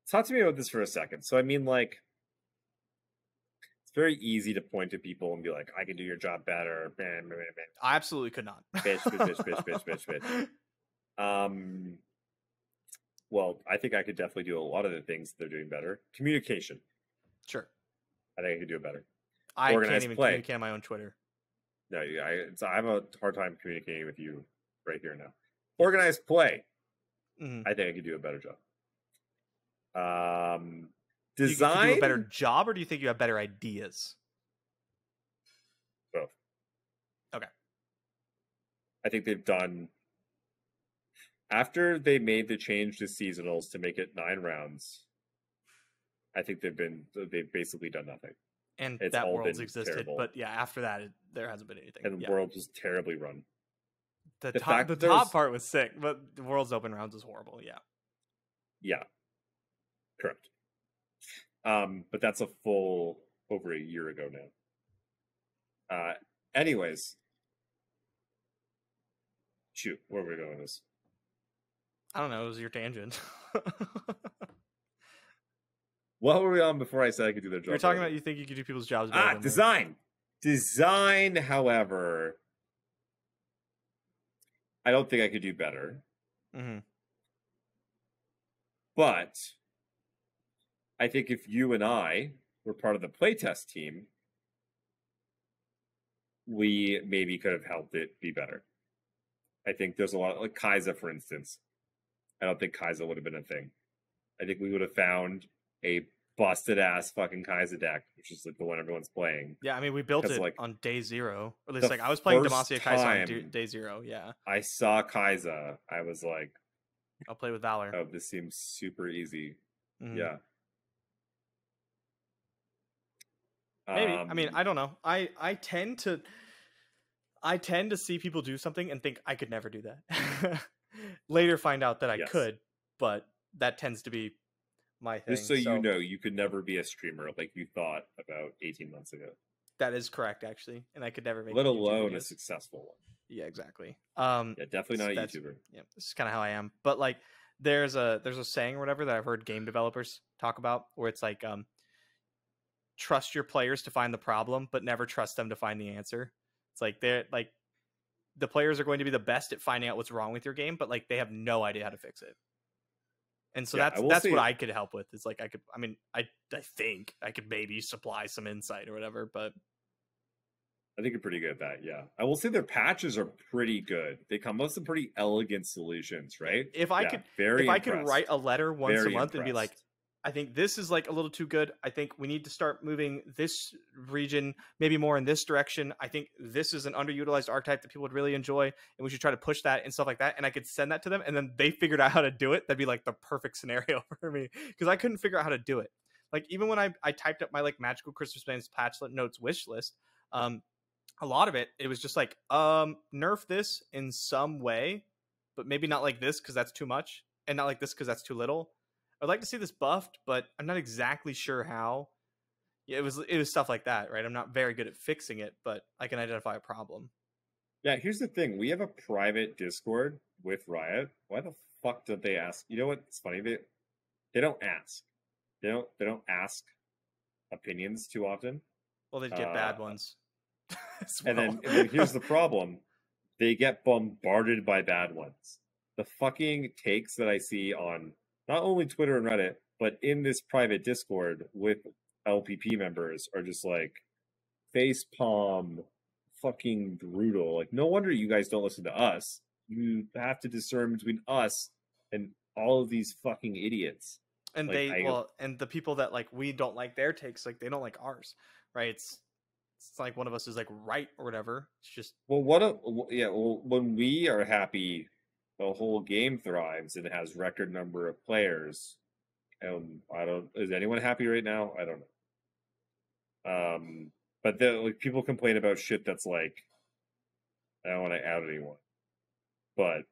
Talk to me about this for a second. So I mean, like, it's very easy to point to people and be like, "I can do your job better." I absolutely could not. bitch. Well, I think I could definitely do a lot of the things they're doing better. Communication. Sure. I think I could do it better. I can't even communicate on my own Twitter. No, I have a hard time communicating with you right here now. Organized play. I think I could do a better job. Design. Do you do a better job, or do you think you have better ideas? Both. Okay. I think they've done. After they made the change to seasonals to make it 9 rounds, I think they've basically done nothing. And that Worlds existed, terrible. But yeah, after that, there hasn't been anything. And Worlds was terribly run. The top part was sick, but the Worlds Open rounds was horrible. Yeah. Yeah. Correct. But that's a full over a year ago now. Anyways. Shoot, where are we going with this? I don't know. It was your tangent. What were we on before I said I could do their job? You're talking about you think you could do people's jobs better. Than design. Design, however, I don't think I could do better. But I think if you and I were part of the playtest team, we maybe could have helped it be better. I think there's a lot, like Kaiza, for instance. I don't think Kaiza would have been a thing. I think we would have found a busted ass fucking Kaiza deck, which is like the one everyone's playing. Yeah, I mean, we built it like, on day 0. Or at least like I was playing Demacia Kaiza on day 0. Yeah. I saw Kaiza. I was like, I'll play with Valor. oh, this seems super easy. Mm-hmm. Yeah. Maybe. I mean, I don't know. I tend to see people do something and think I could never do that. Later find out that I could, but that tends to be my thing. Just so you know, you could never be a streamer like you thought about 18 months ago. That is correct, actually. And I could never make let alone a successful one. Yeah, exactly. Yeah, definitely not a YouTuber. Yeah, this is kind of how I am. But like there's a saying or whatever that I've heard game developers talk about where it's like trust your players to find the problem, but never trust them to find the answer. It's like they're like the players are going to be the best at finding out what's wrong with your game, but like they have no idea how to fix it. And so that's what I could help with. It's like I think I could maybe supply some insight or whatever, but I think you're pretty good at that. Yeah, I will say their patches are pretty good. They come up with some pretty elegant solutions, right? If I could write a letter once a month and be like, I think this is like a little too good. I think we need to start moving this region maybe more in this direction. I think this is an underutilized archetype that people would really enjoy, and we should try to push that and stuff like that. And I could send that to them, and then they figured out how to do it. That'd be like the perfect scenario for me because I couldn't figure out how to do it. Like even when I typed up my like Magical Christmas Plans patch notes wish list, a lot of it was just like nerf this in some way, but maybe not like this because that's too much, and not like this because that's too little. I'd like to see this buffed, but I'm not exactly sure how. Yeah, it was stuff like that, right? I'm not very good at fixing it, but I can identify a problem. Yeah, here's the thing. We have a private Discord with Riot. Why the fuck don't they ask? You know what? It's funny. They don't ask. They don't ask opinions too often. Well, they get bad ones. And then here's the problem. They get bombarded by bad ones. The fucking takes that I see on not only Twitter and Reddit, but in this private Discord with LPP members are just like facepalm, fucking brutal. Like, no wonder you guys don't listen to us. You have to discern between us and all of these fucking idiots. And like, and the people that like we don't like their takes, like they don't like ours, right? It's like one of us is like right or whatever. It's just when we are happy, the whole game thrives and it has record number of players. Is anyone happy right now? I don't know. But like people complain about shit that's like, I don't want to out anyone, but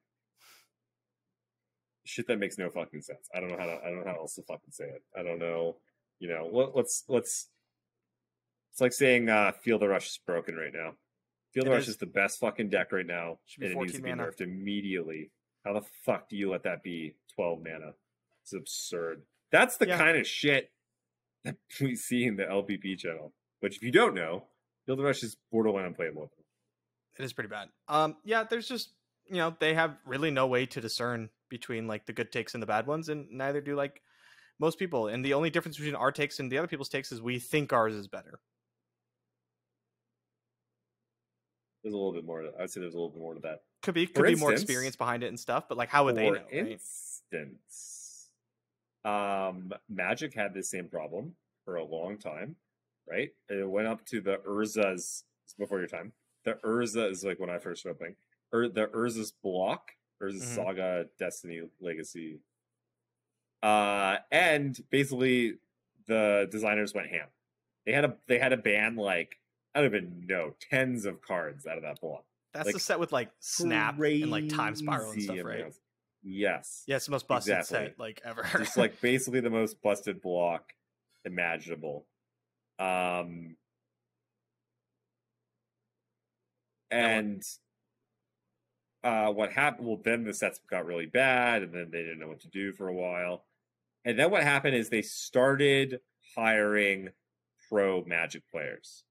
shit that makes no fucking sense. I don't know how else to fucking say it. I don't know. You know, let's. It's like saying Field of Rush is broken right now. Field of Rush is the best fucking deck right now, and it needs to be nerfed immediately. How the fuck do you let that be 12 mana? It's absurd. That's the kind of shit that we see in the LPP channel. Which, if you don't know, Field of Rush is borderline unplayable. It is pretty bad. There's just they have really no way to discern between like the good takes and the bad ones, and neither do like most people. And the only difference between our takes and the other people's takes is we think ours is better. There's a little bit more. I'd say there's a little bit more to that. Could be more experience behind it and stuff, but like how would they know? For instance, Magic had the same problem for a long time, right? It went up to the Urzas before your time. The Urza is like when I first started playing. The Urza's block, Urza's Saga, Destiny, Legacy, and basically the designers went ham. They had to ban like, I don't even know, tens of cards out of that block. That's the set with like Snap and like Time Spiral and stuff, right? Yes. Yeah, it's the most busted set like ever. Just like basically the most busted block imaginable. And what happened? Well, then the sets got really bad, and then they didn't know what to do for a while. And then what happened is they started hiring pro Magic players.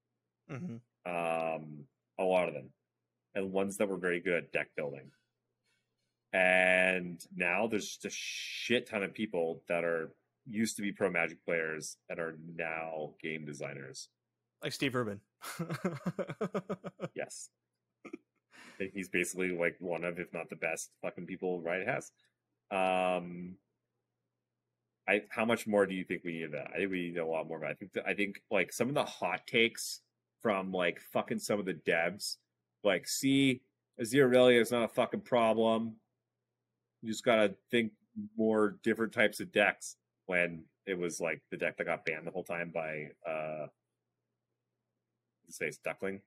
Mm-hmm. A lot of them, and ones that were very good at deck building. And now there's just a shit ton of people that are used to be pro Magic players and are now game designers. Like Steve Rubin. Yes. I think he's basically like one of, if not the best fucking people Riot has. How much more do you think we need of that? I think we need a lot more of it. I think like some of the hot takes from like fucking some of the devs, like, see, Azir Aurelia is not a fucking problem. You just gotta think more different types of decks, when it was like the deck that got banned the whole time by say it's Duckling.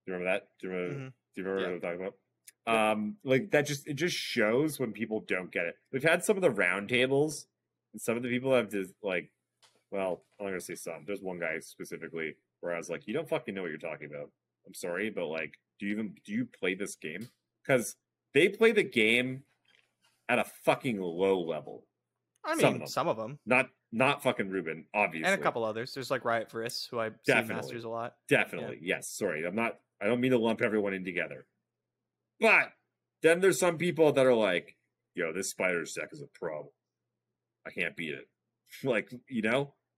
Do you remember that? Do you remember what I'm talking about? Like that it just shows when people don't get it. We've had some of the round tables, and some of the people have just like, well, I'm not gonna say some. There's one guy specifically where I was like, you don't fucking know what you're talking about. I'm sorry, but like, do you play this game? Because they play the game at a fucking low level. I mean, some of them. Not fucking Ruben, obviously. And a couple others. There's like Riot Vriss, who I see Masters a lot. Definitely, yes. Sorry, I don't mean to lump everyone in together. But then there's some people that are like, yo, this Spiders deck is a problem. I can't beat it. Like,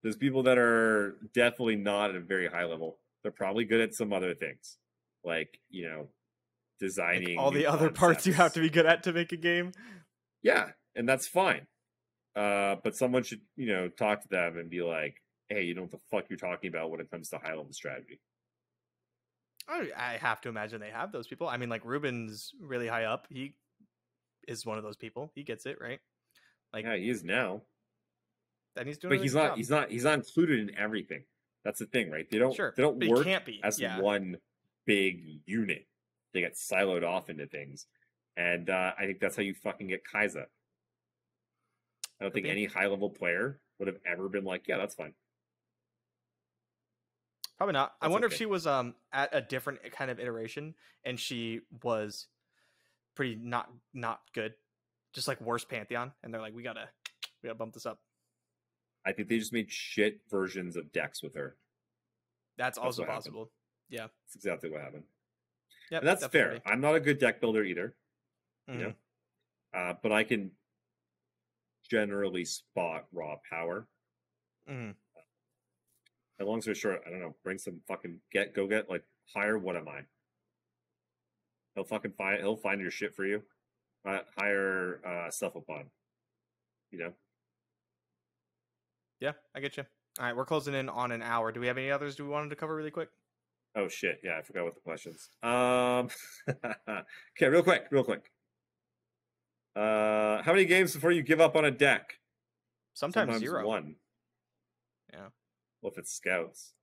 there's people that are definitely not at a very high level. They're probably good at some other things. Like, designing. Like all the other parts you have to be good at to make a game. Yeah, and that's fine. But someone should, talk to them and be like, hey, you know what the fuck you're talking about when it comes to high-level strategy. I have to imagine they have those people. I mean, like, Ruben's really high up. He is one of those people. He gets it, right? Like, yeah, he is now. And he's doing. But he's not included in everything. That's the thing, right? They don't work as one big unit. They get siloed off into things. And I think that's how you fucking get Kai'Sa. I don't think any high-level player would have ever been like, yeah, that's fine. Probably not. I wonder if she was at a different kind of iteration and she was pretty not good. Just like worse Pantheon. And they're like, we gotta bump this up. I think they just made shit versions of decks with her. That's also possible. Happened. Yeah. That's exactly what happened. Yep, and that's definitely fair. I'm not a good deck builder either. Mm-hmm. But I can generally spot raw power. Mm-hmm. Long story short, I don't know. Bring some fucking go get like hire. What am I? He'll find your shit for you. Hire Cephalopod. Yeah, I get you. All right, we're closing in on an hour. Do we have any others we wanted to cover really quick? Oh shit! Yeah, I forgot what the questions. Okay, real quick. How many games before you give up on a deck? Sometimes 0. 1. Yeah. Well, if it's scouts.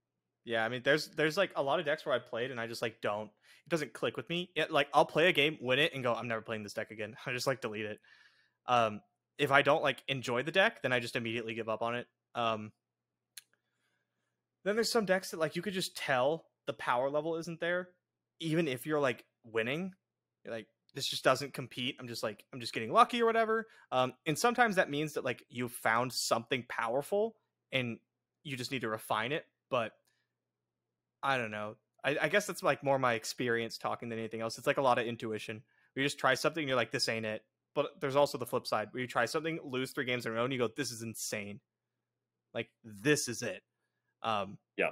Yeah, I mean, there's like a lot of decks where I played and I just like it doesn't click with me. Like I'll play a game, win it, and go, I'm never playing this deck again. I just like delete it. If I don't like enjoy the deck, then I just immediately give up on it. Then there's some decks that like you could just tell the power level isn't there, even if you're like winning. You're like, this just doesn't compete. I'm just getting lucky or whatever. And sometimes that means that like you found something powerful and you just need to refine it. But I don't know. I guess that's like more my experience talking than anything else. It's like a lot of intuition. You just try something and you're like, this ain't it. But there's also the flip side where you try something, lose 3 games in a row, and you go, this is insane. Like, this is it. Yeah.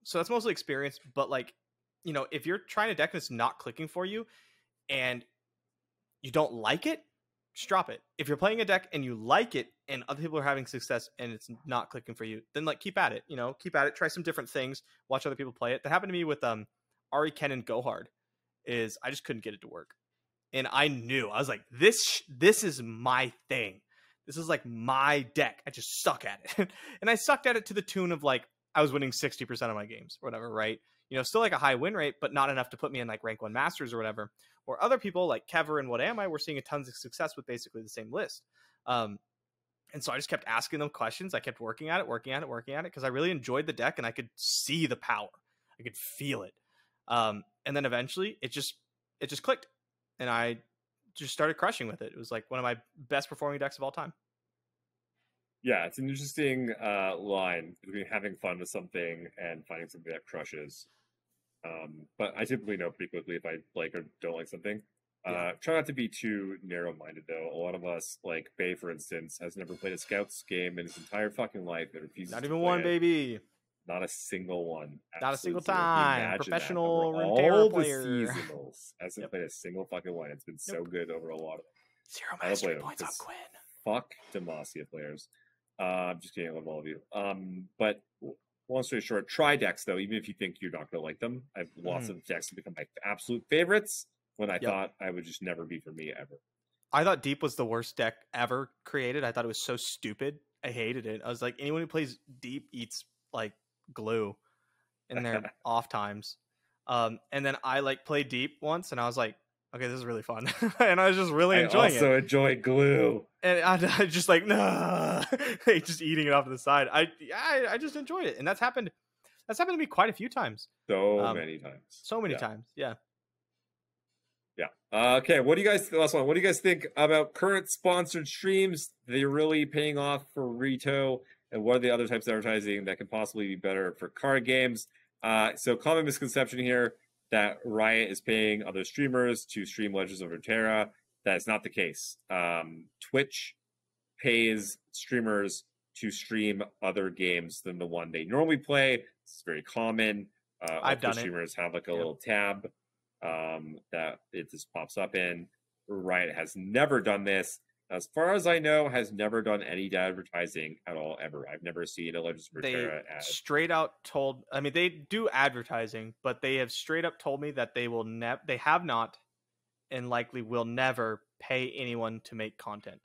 So that's mostly experience. But like, if you're trying a deck that's not clicking for you and you don't like it, just drop it. If you're playing a deck and you like it and other people are having success and it's not clicking for you, then like keep at it. Try some different things, watch other people play it. That happened to me with Ari Ken and Go Hard. I just couldn't get it to work. And I knew, I was like, this is my thing. This is like my deck. I just suck at it. And I sucked at it to the tune of like, I was winning 60% of my games or whatever, right? Still like a high win rate, but not enough to put me in like rank 1 masters or whatever. Or other people like Kever and What Am I were seeing a tons of success with basically the same list. And so I just kept asking them questions. I kept working at it because I really enjoyed the deck and I could see the power. I could feel it. And then eventually it just clicked and I just started crushing with it. It was like one of my best performing decks of all time. Yeah, it's an interesting line between having fun with something and finding something that crushes. But I typically know pretty quickly if I like or don't like something. Try not to be too narrow-minded, though. A lot of us, like Bay, for instance, has never played a Scouts game in his entire fucking life and refuses Not to even play one, it. baby. Not a single one. Not a single Absolute zero. Can you time. imagine Professional that? Over Runeterra all player. the seasonals, hasn't Yep. played a single fucking one. It's been so good over a lot of 0 I don't mastery blame him, points on 'cause Quinn. fuck Demacia players. I'm just kidding, I love all of you. But long story short, try decks though, even if you think you're not gonna like them. I've lots of decks that become my absolute favorites when I thought I would just never be for me ever. I thought Deep was the worst deck ever created. I thought it was so stupid. I hated it. I was like, anyone who plays Deep eats like glue in their off times. And then I like played Deep once, and I was like, okay, this is really fun, and I was just really enjoying it. I also enjoy glue, and I just like nah, just eating it off to the side. I just enjoyed it, and that's happened. That's happened to me quite a few times. So many times. So many times. Yeah. Yeah. Okay. What do you guys? Last one. What do you guys think about current sponsored streams? They're really paying off for Rito, and what are the other types of advertising that can possibly be better for card games? So common misconception here that Riot is paying other streamers to stream Legends of Runeterra. That is not the case. Twitch pays streamers to stream other games than the one they normally play. It's very common. I've done streamers have like a little tab that it just pops up in. Riot has never done this. As far as I know, has never done any advertising at all, ever. I've never seen a Legends of Runeterra ad. Straight out told, I mean, they do advertising, but they have straight up told me that they will they have not and likely will never pay anyone to make content.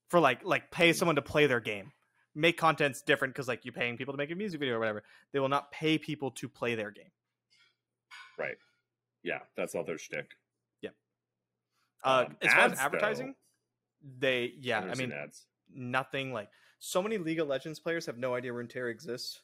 For like pay someone to play their game. Make content's different because like you're paying people to make a music video or whatever. They will not pay people to play their game. Right. Yeah, that's all their shtick. Yep. As far as advertising, though, I mean, ads. Nothing like so many League of Legends players have no idea Runeterra exists.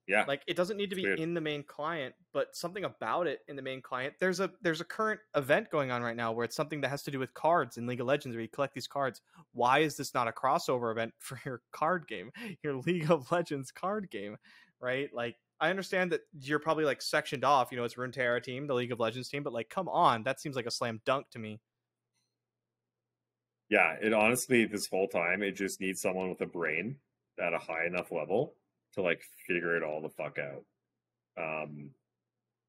Yeah. Like it doesn't need to be in the main client, but something about it in the main client. There's a current event going on right now where it's something that has to do with cards in League of Legends where you collect these cards. Why is this not a crossover event for your card game, your League of Legends card game, right? Like I understand that you're probably like sectioned off, you know, it's Runeterra team, the League of Legends team, but like come on, that seems like a slam dunk to me. Yeah, it honestly, this whole time, it just needs someone with a brain at a high enough level to like figure it all the fuck out.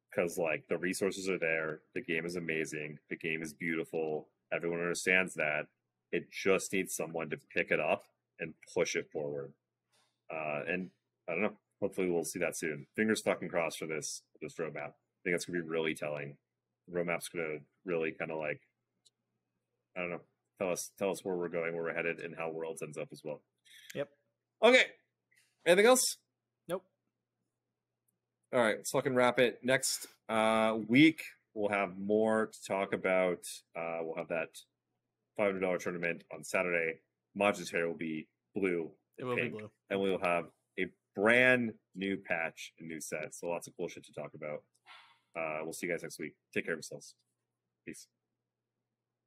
Because like the resources are there, the game is amazing, the game is beautiful, everyone understands that. It just needs someone to pick it up and push it forward. And I don't know, hopefully we'll see that soon. Fingers fucking crossed for this roadmap. I think that's gonna be really telling. The roadmap's gonna really kind of like, I don't know, tell us where we're going, where we're headed, and how Worlds ends up as well. Yep. Okay. Anything else? Nope. All right, let's fucking wrap it. Next week, we'll have more to talk about. We'll have that $500 tournament on Saturday. Majiin's hair will be blue. It will be blue. And we'll have a brand new patch, a new set. So lots of cool shit to talk about. We'll see you guys next week. Take care of yourselves. Peace.